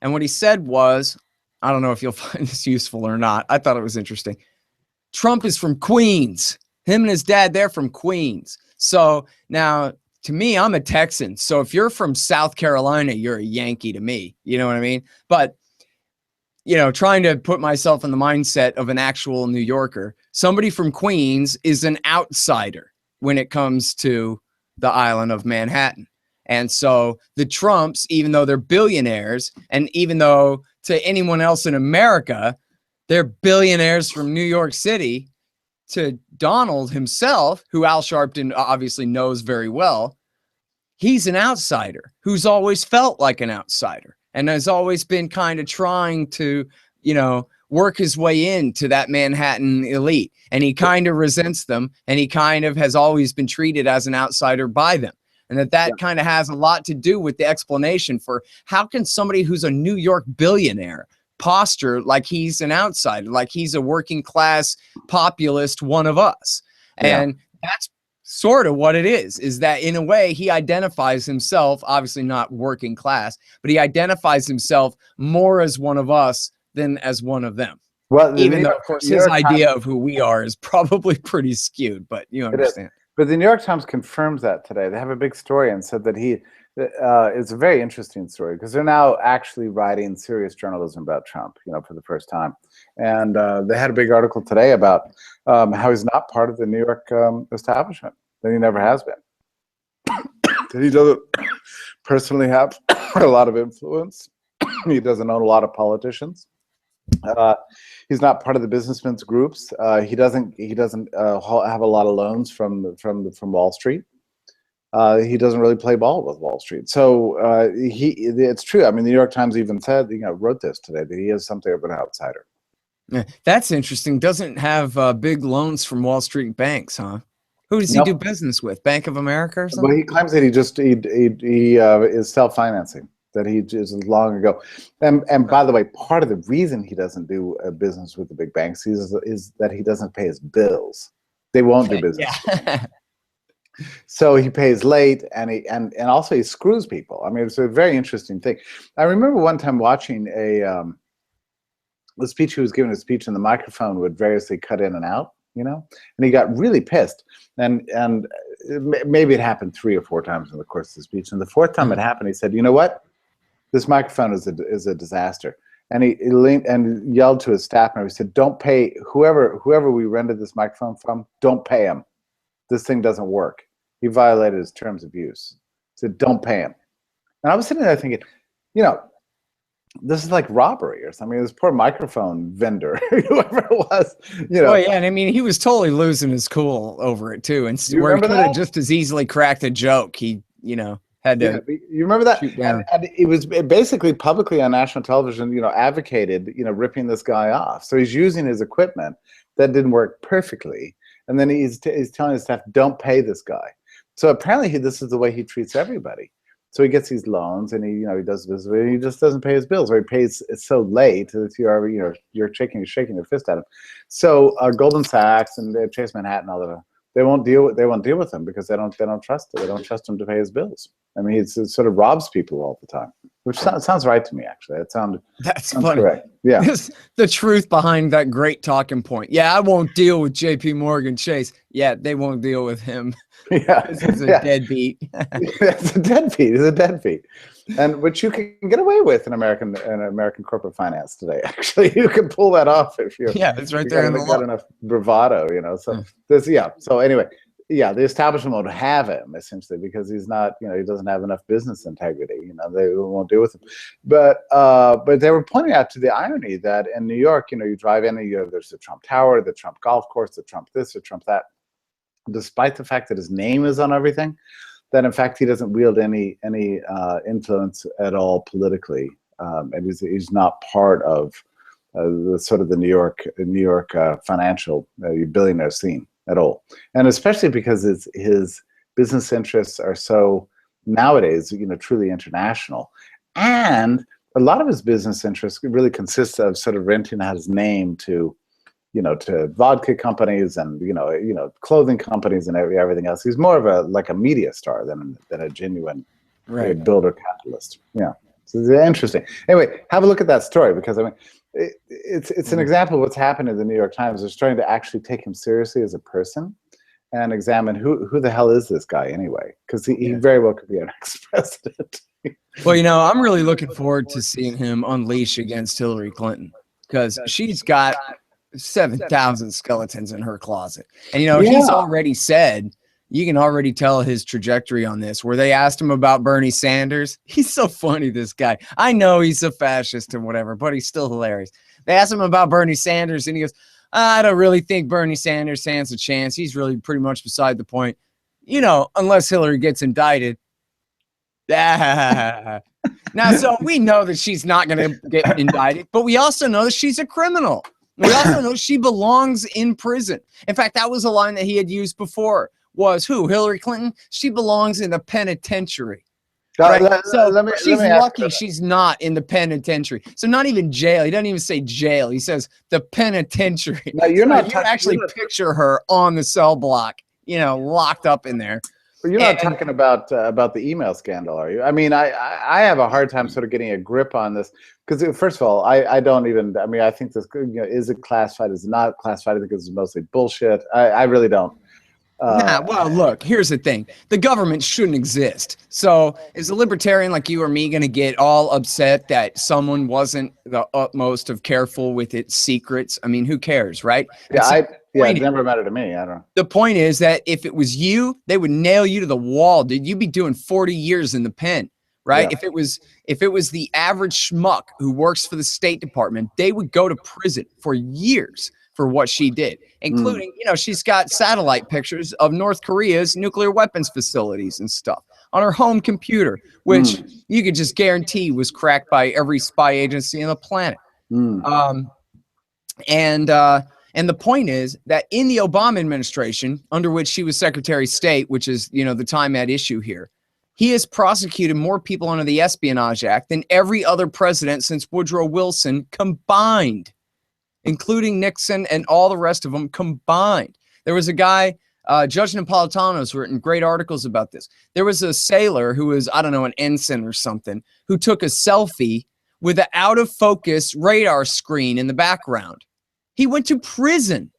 And what he said was, I don't know if you'll find this useful or not. I thought it was interesting. Trump is from Queens. Him and his dad, they're from Queens. So now, to me, I'm a Texan. So if you're from South Carolina, you're a Yankee to me. You know what I mean? But, you know, trying to put myself in the mindset of an actual New Yorker, somebody from Queens is an outsider when it comes to the island of Manhattan. And so the Trumps, even though they're billionaires, and even though to anyone else in America, they're billionaires from New York City, to Donald himself, who Al Sharpton obviously knows very well, he's an outsider who's always felt like an outsider and has always been kind of trying to, you know, work his way into that Manhattan elite. And he kind of resents them, and he kind of has always been treated as an outsider by them. And that kind of has a lot to do with the explanation for how can somebody who's a New York billionaire posture like he's an outsider, like he's a working class populist, one of us. And that's sort of what it is that in a way he identifies himself, obviously not working class, but he identifies himself more as one of us than as one of them. Well, even though, of course, his idea of who we are is probably pretty skewed, but you understand. But the New York Times confirms that today. They have a big story and said that it's a very interesting story, because they're now actually writing serious journalism about Trump, you know, for the first time. And they had a big article today about how he's not part of the New York establishment, that he never has been. That he doesn't personally have a lot of influence. He doesn't own a lot of politicians. He's not part of the businessmen's groups. He doesn't have a lot of loans from Wall Street. He doesn't really play ball with Wall Street. So it's true. I mean, the New York Times even said, you know, wrote this today, that he is something of an outsider. Yeah, that's interesting. Doesn't have big loans from Wall Street banks, huh? Who does he do business with? Bank of America or something? Well, he claims that he is self-financing. That he just long ago, and by the way, part of the reason he doesn't do business with the big banks is that he doesn't pay his bills. They won't do business. Yeah. So he pays late, and also he screws people. I mean, it's a very interesting thing. I remember one time watching a speech. He was giving a speech, and the microphone would variously cut in and out, you know, and he got really pissed. And maybe it happened 3 or 4 times in the course of the speech. And the 4th time it happened, he said, "You know what? This microphone is a disaster." And he leaned and yelled to his staff member. He said, "Don't pay whoever we rented this microphone from. Don't pay him. This thing doesn't work." He violated his terms of use. He said, "Don't pay him." And I was sitting there thinking, you know, this is like robbery or something. This poor microphone vendor, whoever it was, you know. Well, yeah, and I mean, he was totally losing his cool over it too. And where he could have just as easily cracked a joke, he, you know, had to. Yeah, you remember that? And it was basically publicly on national television, you know, advocated, you know, ripping this guy off. So he's using his equipment that didn't work perfectly, and then he's telling his staff, "Don't pay this guy." So apparently, this is the way he treats everybody. So he gets these loans, and he does this, and he just doesn't pay his bills, or he pays it so late that you're shaking your fist at him. So Goldman Sachs and Chase Manhattan, all they won't deal with him because they don't trust it. They don't trust him to pay his bills. I mean, it sort of robs people all the time, which sounds right to me. Actually, That's sounds funny. correct. Yeah, This, the truth behind that great talking point. Yeah, I won't deal with J.P. Morgan Chase. Yeah, they won't deal with him. Yeah, He's a deadbeat. It's a deadbeat. He's a deadbeat, and which you can get away with in American corporate finance today. Actually, you can pull that off if you it's right there in the law. got enough bravado, you know. So So anyway, the establishment won't have him essentially because he's not, he doesn't have enough business integrity. They won't deal with him. But they were pointing out to the irony that in New York, you drive in and there's the Trump Tower, the Trump golf course, the Trump this, the Trump that. Despite the fact that his name is on everything, that in fact he doesn't wield any influence at all politically, and he's not part of the sort of the New York financial billionaire scene at all, and especially because his business interests are so nowadays truly international, and a lot of his business interests really consists of sort of renting out his name to vodka companies and clothing companies and everything else. He's more of a media star than a genuine builder capitalist. Yeah, so it's interesting. Anyway, have a look at that story because I mean, it's an example of what's happened in the New York Times. They're starting to actually take him seriously as a person and examine who the hell is this guy anyway, because he very well could be our next president. Well, I'm really looking forward to seeing him unleash against Hillary Clinton because she's got 7,000 skeletons in her closet. And, he's already said, you can already tell his trajectory on this, where they asked him about Bernie Sanders. He's so funny, this guy. I know he's a fascist and whatever, but he's still hilarious. They asked him about Bernie Sanders, and he goes, I don't really think Bernie Sanders stands a chance. He's really pretty much beside the point, unless Hillary gets indicted. Now, so we know that she's not going to get indicted, but we also know that she's a criminal. We also know she belongs in prison. In fact, that was a line that he had used before. Was who? Hillary Clinton? She belongs in the penitentiary. Right? She's lucky she's not in the penitentiary. So not even jail. He doesn't even say jail. He says the penitentiary. No, you're not. You actually picture her on the cell block, locked up in there. You're not talking about the email scandal, are you? I mean, I have a hard time sort of getting a grip on this because, first of all, I don't even. I mean, I think this, is it classified? Is it not classified? Because it's mostly bullshit. I really don't. Well, look, here's the thing. The government shouldn't exist. So is a libertarian like you or me going to get all upset that someone wasn't the utmost of careful with its secrets? I mean, who cares, right? Yeah, it never mattered to me. I don't know. The point is that if it was you, they would nail you to the wall, dude. You'd be doing 40 years in the pen, right? Yeah. If it was the average schmuck who works for the State Department, they would go to prison for years for what she did, including, she's got satellite pictures of North Korea's nuclear weapons facilities and stuff on her home computer, which you could just guarantee was cracked by every spy agency on the planet. And the point is that in the Obama administration, under which she was Secretary of State, which is, the time at issue here, he has prosecuted more people under the Espionage Act than every other president since Woodrow Wilson combined, including Nixon and all the rest of them combined. There was a guy, Judge Napolitano's written great articles about this. There was a sailor who was, I don't know, an ensign or something, who took a selfie with an out-of-focus radar screen in the background. He went to prison.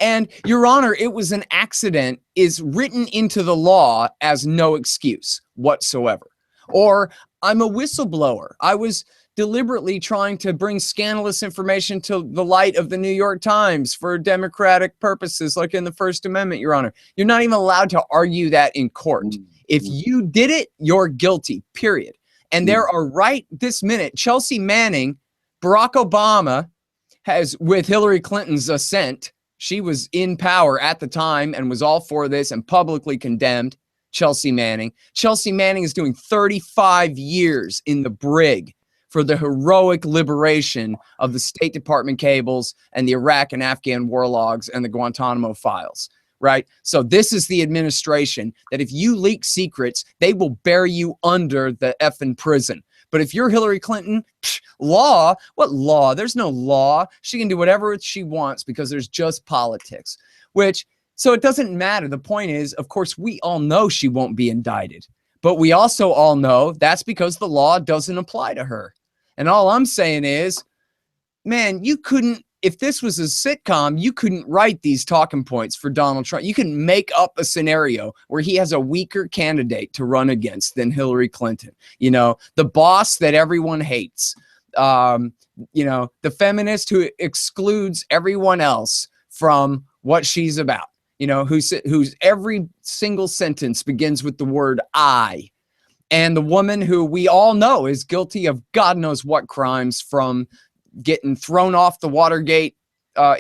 And, Your Honor, it was an accident is written into the law as no excuse whatsoever. Or I'm a whistleblower. I was deliberately trying to bring scandalous information to the light of the New York Times for democratic purposes, like in the First Amendment, Your Honor. You're not even allowed to argue that in court. If you did it, you're guilty, period. And there are right this minute, Chelsea Manning, Barack Obama has, with Hillary Clinton's assent, she was in power at the time and was all for this and publicly condemned Chelsea Manning. Chelsea Manning is doing 35 years in the brig for the heroic liberation of the State Department cables and the Iraq and Afghan war logs and the Guantanamo files, right? So this is the administration that if you leak secrets, they will bury you under the effing prison. But if you're Hillary Clinton, law, what law? There's no law. She can do whatever she wants because there's just politics, so it doesn't matter. The point is, of course, we all know she won't be indicted, but we also all know that's because the law doesn't apply to her. And all I'm saying is, man, you couldn't, if this was a sitcom, you couldn't write these talking points for Donald Trump. You can make up a scenario where he has a weaker candidate to run against than Hillary Clinton. The boss that everyone hates, the feminist who excludes everyone else from what she's about, whose every single sentence begins with the word I. And the woman who we all know is guilty of God knows what crimes, from getting thrown off the Watergate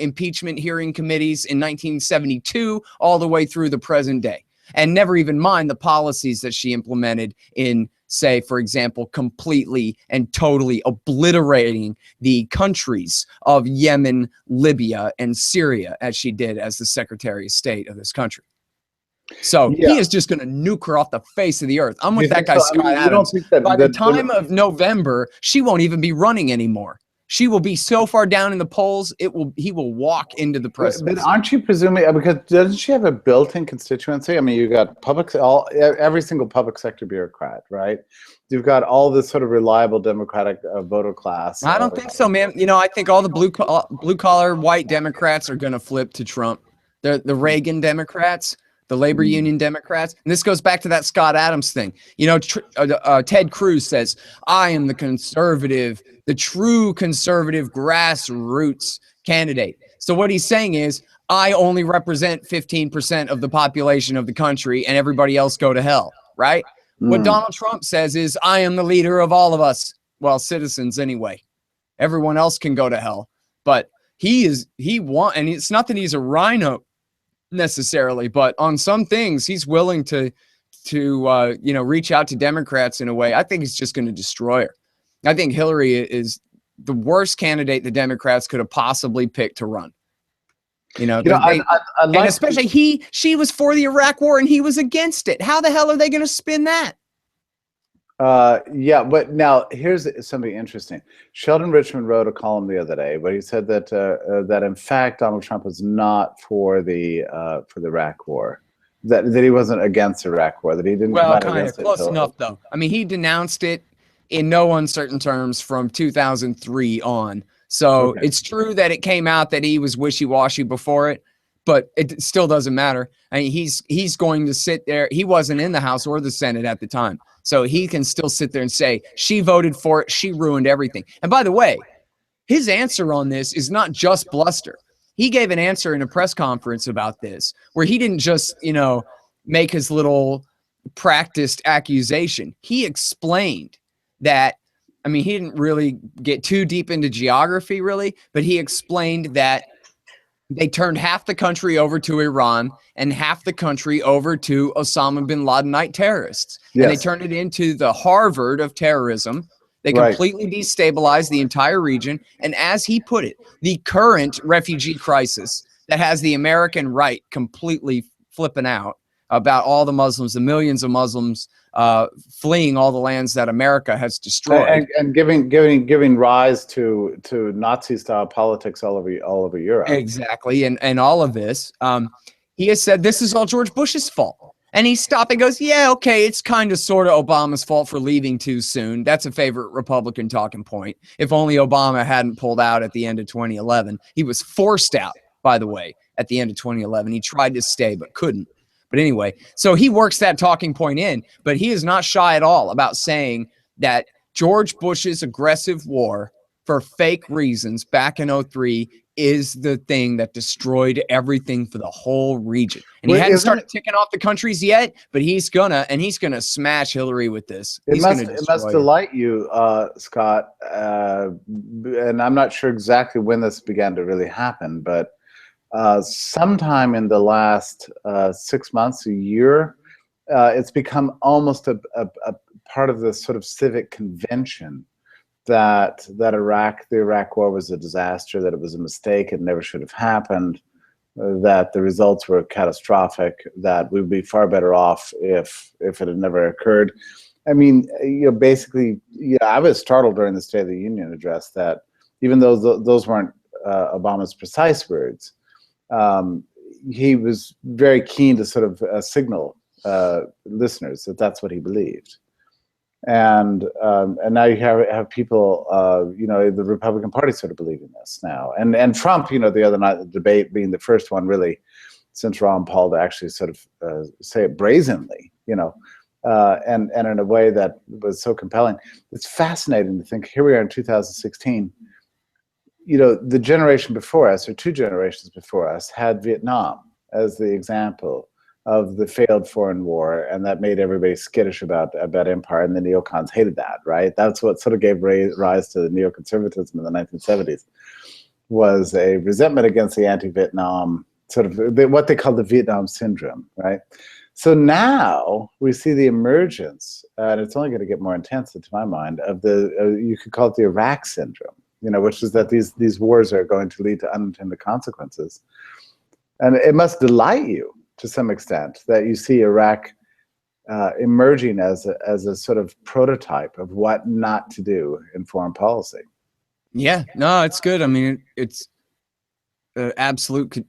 impeachment hearing committees in 1972 all the way through the present day. And never even mind the policies that she implemented in, say, for example, completely and totally obliterating the countries of Yemen, Libya, and Syria, as she did as the Secretary of State of this country. So he is just going to nuke her off the face of the earth. I'm with that guy, Scott Adams. By the time of November, she won't even be running anymore. She will be so far down in the polls, he will walk into the presidency. But aren't you presuming, because doesn't she have a built-in constituency? I mean, you got every single public sector bureaucrat, right? You've got all this sort of reliable Democratic voter class. I don't think so, man. I think all the blue-collar white Democrats are going to flip to Trump. The Reagan Democrats, the labor union Democrats. And this goes back to that Scott Adams thing. Ted Cruz says, I am the true conservative grassroots candidate. So what he's saying is, I only represent 15% of the population of the country and everybody else go to hell, right? What Donald Trump says is, I am the leader of all of us. Well, citizens anyway. Everyone else can go to hell. But and it's not that he's a rhino necessarily, but on some things he's willing to reach out to Democrats in a way. I think he's just going to destroy her. I think Hillary is the worst candidate the Democrats could have possibly picked to run. And especially she was for the Iraq War and he was against it. How the hell are they going to spin that? But now here's something interesting. Sheldon Richman wrote a column the other day where he said that that in fact Donald Trump was not for the Iraq War, that he wasn't against the Iraq War, that he didn't. Well, kind of close enough though. I mean, he denounced it in no uncertain terms from 2003 on. So It's true that it came out that he was wishy-washy before it, but it still doesn't matter. I mean, he's going to sit there. He wasn't in the House or the Senate at the time. So he can still sit there and say, she voted for it. She ruined everything. And by the way, his answer on this is not just bluster. He gave an answer in a press conference about this, where he didn't just, make his little practiced accusation. He explained that, I mean, he didn't really get too deep into geography, really, but he explained that they turned half the country over to Iran and half the country over to Osama bin Ladenite terrorists. Yes. And they turned it into the Harvard of terrorism. They completely destabilized the entire region. And as he put it, the current refugee crisis that has the American right completely flipping out about all the Muslims, the millions of Muslims fleeing all the lands that America has destroyed, and giving rise to Nazi-style politics all over Europe. Exactly, and all of this, he has said this is all George Bush's fault. And he stopped and goes, yeah, okay, it's kind of sort of Obama's fault for leaving too soon. That's a favorite Republican talking point. If only Obama hadn't pulled out at the end of 2011. He was forced out, by the way, at the end of 2011. He tried to stay but couldn't. But anyway, so he works that talking point in, but he is not shy at all about saying that George Bush's aggressive war for fake reasons back in 2003 is the thing that destroyed everything for the whole region. And he hadn't started ticking off the countries yet, but he's gonna smash Hillary with this. It must delight you, Scott, and I'm not sure exactly when this began to really happen, but sometime in the last 6 months, a year, it's become almost a part of the sort of civic convention that the Iraq War was a disaster, that it was a mistake, it never should have happened, that the results were catastrophic, that we'd be far better off if it had never occurred. I mean, basically, I was startled during the State of the Union address that even though those weren't Obama's precise words, he was very keen to sort of signal listeners that that's what he believed. And now you have people, the Republican Party sort of believing this now, and Trump, the other night, the debate being the first one really since Ron Paul to actually sort of say it brazenly, and in a way that was so compelling. It's fascinating to think here we are in 2016. The generation before us, or two generations before us, had Vietnam as the example of the failed foreign war, and that made everybody skittish about empire, and the neocons hated that, right? That's what sort of gave rise to the neoconservatism in the 1970s, was a resentment against the anti-Vietnam, sort of what they call the Vietnam syndrome, right? So now we see the emergence, and it's only going to get more intense, to my mind, of you could call it the Iraq syndrome, which is that these wars are going to lead to unintended consequences. And it must delight you to some extent that you see Iraq emerging as a sort of prototype of what not to do in foreign policy. Yeah, no, it's good. I mean, it's an absolute,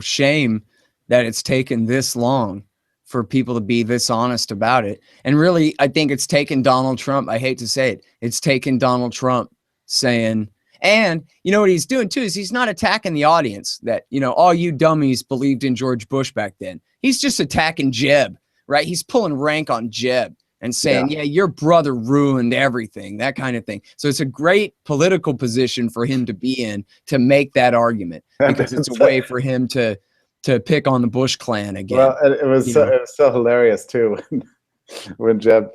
shame that it's taken this long for people to be this honest about it. And really, I think it's taken Donald Trump. I hate to say it. It's taken Donald Trump saying, and what he's doing too is he's not attacking the audience that, all you dummies believed in George Bush back then. He's just attacking Jeb, right? He's pulling rank on Jeb and saying, yeah, your brother ruined everything, that kind of thing. So it's a great political position for him to be in, to make that argument, because it's a way for him to pick on the Bush clan again. Well, it was so hilarious too when Jeb,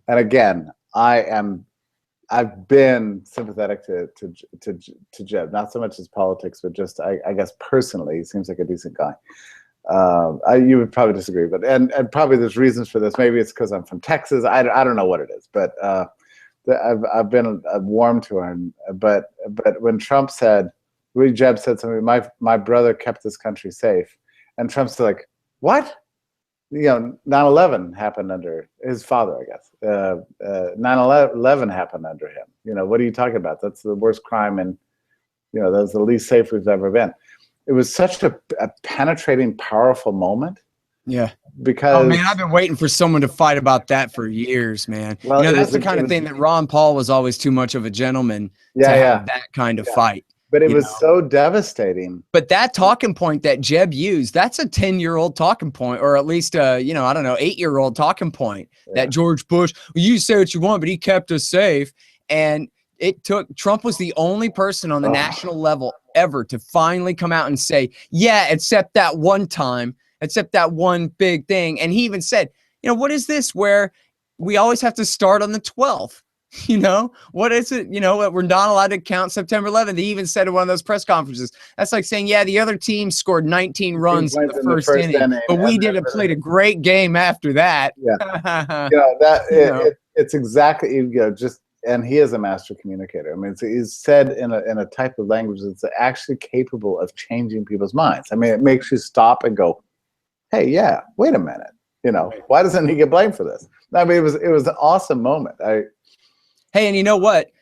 and again, I've been sympathetic to Jeb, not so much as politics, but just I guess personally, he seems like a decent guy. You would probably disagree, but and probably there's reasons for this. Maybe it's because I'm from Texas. I don't know what it is, but I've been warm to him. But when Trump said, Jeb said something, my brother kept this country safe, and Trump's like, what? 9/11 happened under his father, I guess. 9/11 happened under him. What are you talking about? That's the worst crime, and that's the least safe we've ever been. It was such a penetrating, powerful moment. Yeah. Because, oh man, I've been waiting for someone to fight about that for years, man. Well, that's the kind of thing that Ron Paul was always too much of a gentleman to have that kind of fight. But it was so devastating. But that talking point that Jeb used, that's a 10-year-old talking point, or at least I don't know, 8-year-old talking point that George Bush, you say what you want, but he kept us safe. And Trump was the only person on the national level ever to finally come out and say, yeah, except that one time, except that one big thing. And he even said, what is this where we always have to start on the 12th? What is it? We're not allowed to count September 11th. He even said in one of those press conferences, that's like saying, yeah, the other team scored 19 runs in the first inning, but we played a great game after that. It's exactly, just, and he is a master communicator. I mean, he's said in a type of language that's actually capable of changing people's minds. I mean, it makes you stop and go, hey, yeah, wait a minute. Why doesn't he get blamed for this? I mean, it was an awesome moment. Hey, and you know what?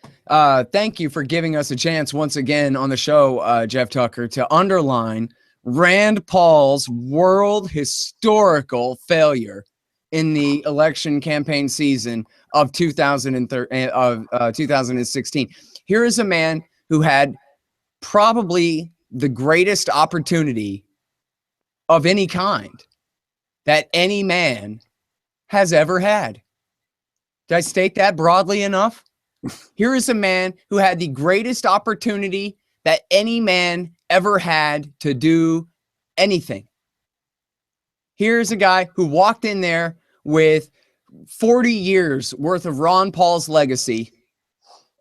Thank you for giving us a chance once again on the show, Jeff Tucker, to underline Rand Paul's world historical failure in the election campaign season of 2016. Here is a man who had probably the greatest opportunity of any kind that any man has ever had. Did I state that broadly enough? Here is a man who had the greatest opportunity that any man ever had to do anything. Here's a guy who walked in there with 40 years worth of Ron Paul's legacy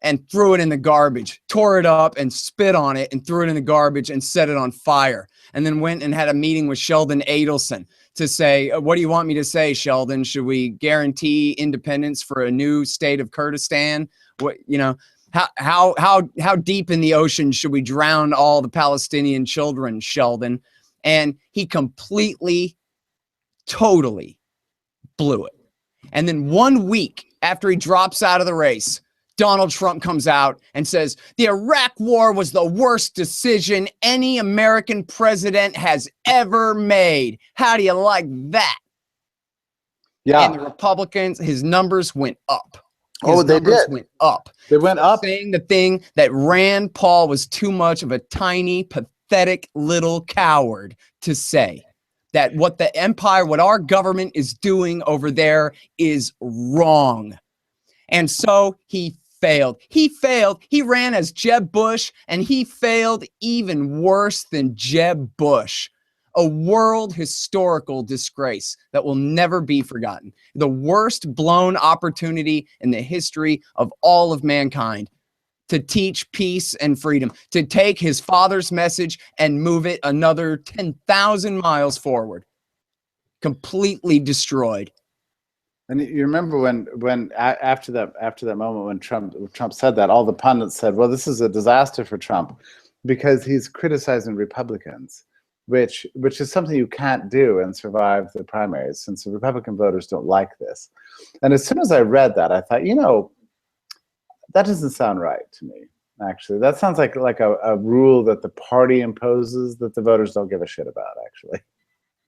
and threw it in the garbage, tore it up and spit on it and threw it in the garbage and set it on fire. And then went and had a meeting with Sheldon Adelson to say, what do you want me to say, Sheldon? Should we guarantee independence for a new state of Kurdistan? What, how deep in the ocean should we drown all the Palestinian children, Sheldon? And he completely, totally blew it. And then 1 week after he drops out of the race, Donald Trump comes out and says, the Iraq War was the worst decision any American president has ever made. How do you like that? Yeah. And the Republicans, his numbers went up. They did. Went up. They went up. Saying the thing that Rand Paul was too much of a tiny, pathetic little coward to say. That what the empire, what our government is doing over there is wrong. And so he failed. He failed. He ran as Jeb Bush, and he failed even worse than Jeb Bush. A world historical disgrace that will never be forgotten. The worst blown opportunity in the history of all of mankind to teach peace and freedom, to take his father's message and move it another 10,000 miles forward. Completely destroyed. And you remember when after that moment when Trump said that, all the pundits said, well, this is a disaster for Trump because he's criticizing Republicans, which is something you can't do and survive the primaries, since the Republican voters don't like this. And as soon as I read that, I thought, you know, that doesn't sound right to me. Actually, that sounds like a rule that the party imposes that the voters don't give a shit about, actually.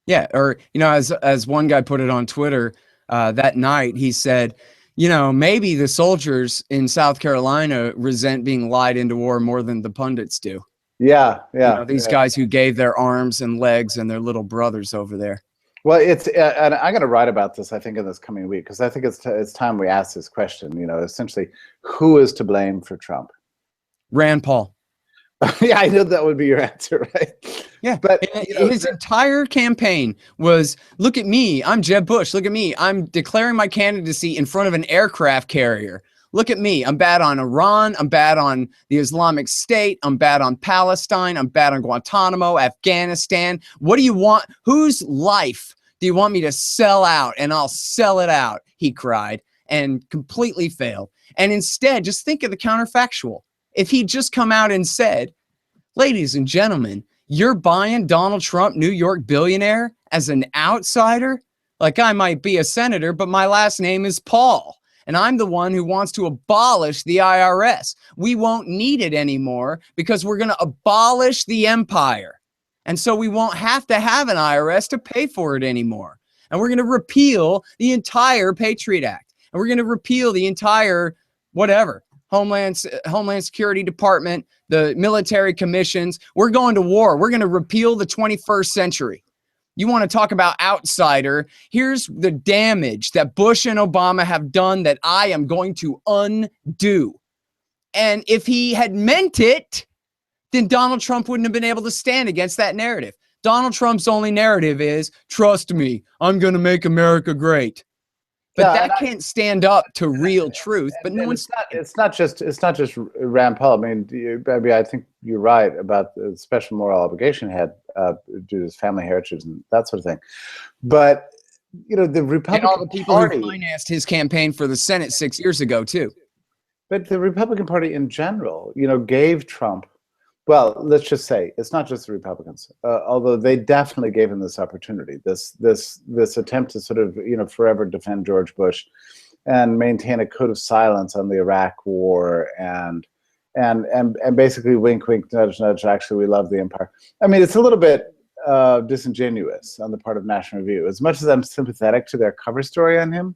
Yeah, or, you know, as one guy put it on Twitter that night, he said, you know, maybe the soldiers in South Carolina resent being lied into war more than the pundits do. Yeah, yeah. You know, these guys who gave their arms and legs and their little brothers over there. Well, it's and I'm going to write about this, I think, in this coming week, because I think it's time we ask this question. You know, essentially, who is to blame for Trump? Rand Paul. Yeah, I know that would be your answer, right? Yeah, but you know, his entire campaign was, look at me, I'm Jeb Bush. Look at me, I'm declaring my candidacy in front of an aircraft carrier. Look at me, I'm bad on Iran, I'm bad on the Islamic State, I'm bad on Palestine, I'm bad on Guantanamo, Afghanistan. What do you want? Whose life do you want me to sell out? And I'll sell it out, he cried, and completely failed. And instead, just think of the counterfactual. If he'd just come out and said, ladies and gentlemen, you're buying Donald Trump, New York billionaire, as an outsider? Like, I might be a senator, but my last name is Paul. And I'm the one who wants to abolish the IRS. We won't need it anymore because we're going to abolish the empire. And so we won't have to have an IRS to pay for it anymore. And we're going to repeal the entire Patriot Act. And we're going to repeal the entire whatever. Homeland Security Department, the military commissions. We're going to war. We're going to repeal the 21st century. You want to talk about outsider? Here's the damage that Bush and Obama have done that I am going to undo. And if he had meant it, then Donald Trump wouldn't have been able to stand against that narrative. Donald Trump's only narrative is, trust me, I'm going to make America great. But that can't stand up to real truth. But no one's. It's not just Rand Paul. I mean, I think you're right about the special moral obligation he had due to his family heritage and that sort of thing. But you know, the Republican and all the people Party who financed his campaign for the Senate 6 years ago too. But the Republican Party in general, you know, gave Trump. Well, let's just say it's not just the Republicans, although they definitely gave him this opportunity, this attempt to sort of, you know, forever defend George Bush and maintain a code of silence on the Iraq War and basically wink, wink, nudge, nudge. Actually, we love the empire. I mean, it's a little bit disingenuous on the part of National Review. As much as I'm sympathetic to their cover story on him,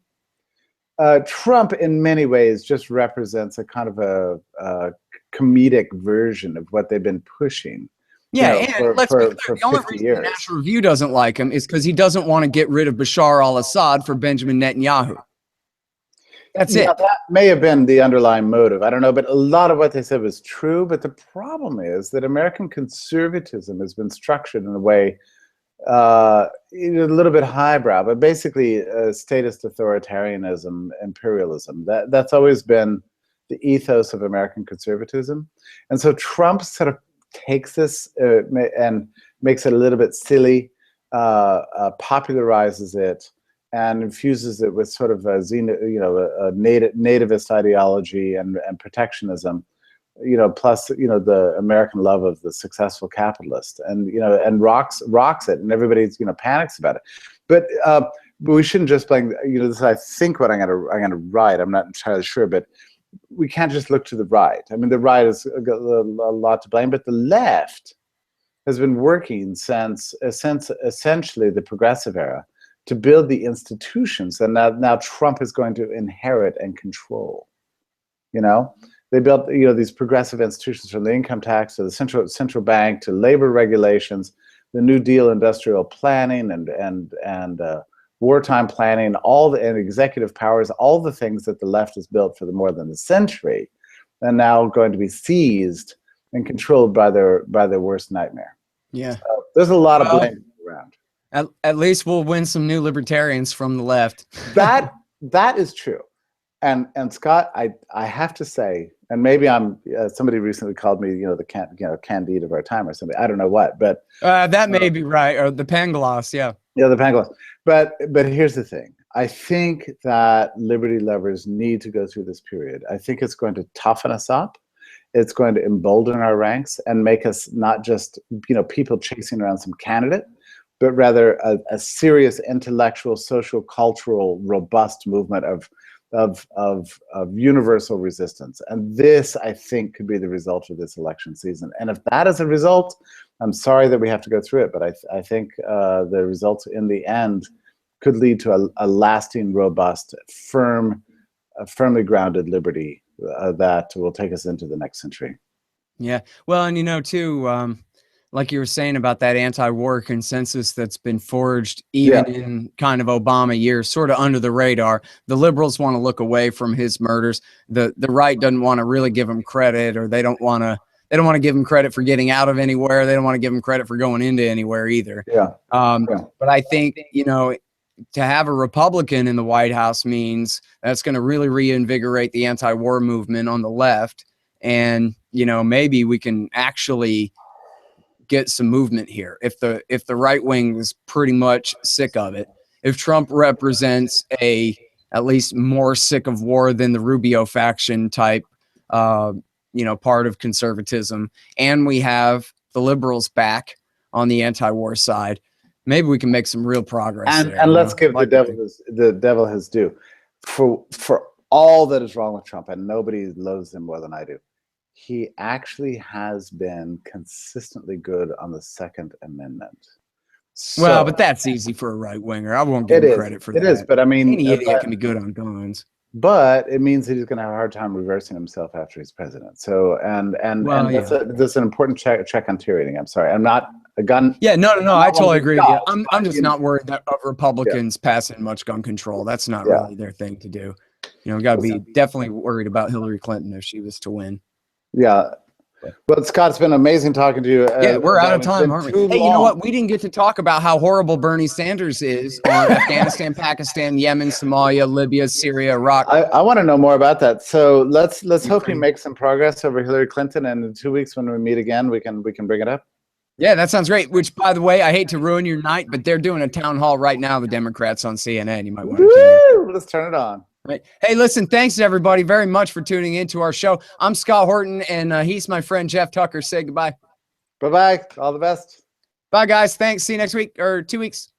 Trump in many ways just represents a kind of a comedic version of what they've been pushing. Yeah, you know, and let's be clear, the only reason the National Review doesn't like him is because he doesn't want to get rid of Bashar al-Assad for Benjamin Netanyahu. That's it. That may have been the underlying motive. I don't know, but a lot of what they said was true. But the problem is that American conservatism has been structured in a way a little bit highbrow, but basically statist authoritarianism, imperialism. That's always been the ethos of American conservatism. And so Trump sort of takes this and makes it a little bit silly, popularizes it, and infuses it with sort of a nativist ideology and protectionism, you know, plus, you know, the American love of the successful capitalist, and, you know, and rocks it, and everybody's, you know, panics about it. But but we shouldn't just blame. You know, this is, I think, what I'm gonna write. I'm not entirely sure, but we can't just look to the right. I mean, the right is a lot to blame, but the left has been working since essentially the progressive era to build the institutions that now Trump is going to inherit and control. You know, they built, you know, these progressive institutions, from the income tax to the central bank to labor regulations, the New Deal industrial planning and wartime planning, and executive powers, all the things that the left has built for more than a century, are now going to be seized and controlled by their worst nightmare. Yeah, so there's a lot of blame around. At least we'll win some new libertarians from the left. that is true. And Scott, I have to say, and maybe I'm somebody recently called me, you know, the Candide of our time or something. I don't know what, but that may be right, or the Pangloss, yeah. Yeah, the Pangloss. But here's the thing. I think that liberty lovers need to go through this period. I think it's going to toughen us up. It's going to embolden our ranks and make us not just, you know, people chasing around some candidate, but rather a serious intellectual, social, cultural, robust movement of universal resistance. And this, I think, could be the result of this election season. And if that is a result, I'm sorry that we have to go through it, but I think the results in the end could lead to a lasting, robust, firmly grounded liberty that will take us into the next century. Yeah. Well, and you know, too, like you were saying about that anti-war consensus that's been forged even in kind of Obama years, sort of under the radar. The liberals want to look away from his murders. The right doesn't want to really give him credit, or they don't want to give him credit for getting out of anywhere. They don't want to give him credit for going into anywhere either. But I think, you know, to have a Republican in the White House means that's going to really reinvigorate the anti-war movement on the left. And, you know, maybe we can actually get some movement here. If the right wing is pretty much sick of it, if Trump represents at least more sick of war than the Rubio faction type, you know, part of conservatism, and we have the liberals back on the anti-war side, maybe we can make some real progress there. And let's give the devil his due. For all that is wrong with Trump, and nobody loathes him more than I do, he actually has been consistently good on the Second Amendment. So, well, but that's easy for a right winger. I won't give him credit for that. It is, but I mean, any idiot can be good on guns. But it means that he's going to have a hard time reversing himself after he's president. So, and that's an important check on tyranny. I'm sorry, I'm not a gun. Yeah, no. I totally agree with you. I'm just not worried that Republicans passing much gun control. That's not really their thing to do. You know, we got to be definitely worried about Hillary Clinton if she was to win. Yeah. Well, Scott, it's been amazing talking to you. Yeah, we're out of time, aren't we? Hey, you know what? We didn't get to talk about how horrible Bernie Sanders is on Afghanistan, Pakistan, Yemen, Somalia, Libya, Syria, Iraq. I want to know more about that. So let's hope he makes some progress over Hillary Clinton, and in 2 weeks when we meet again, we can bring it up. Yeah, that sounds great. Which, by the way, I hate to ruin your night, but they're doing a town hall right now, the Democrats on CNN. You might want to let's turn it on. Right. Hey, listen, thanks everybody very much for tuning into our show. I'm Scott Horton, and he's my friend Jeff Tucker. Say goodbye. Bye-bye. All the best. Bye, guys. Thanks. See you next week or 2 weeks.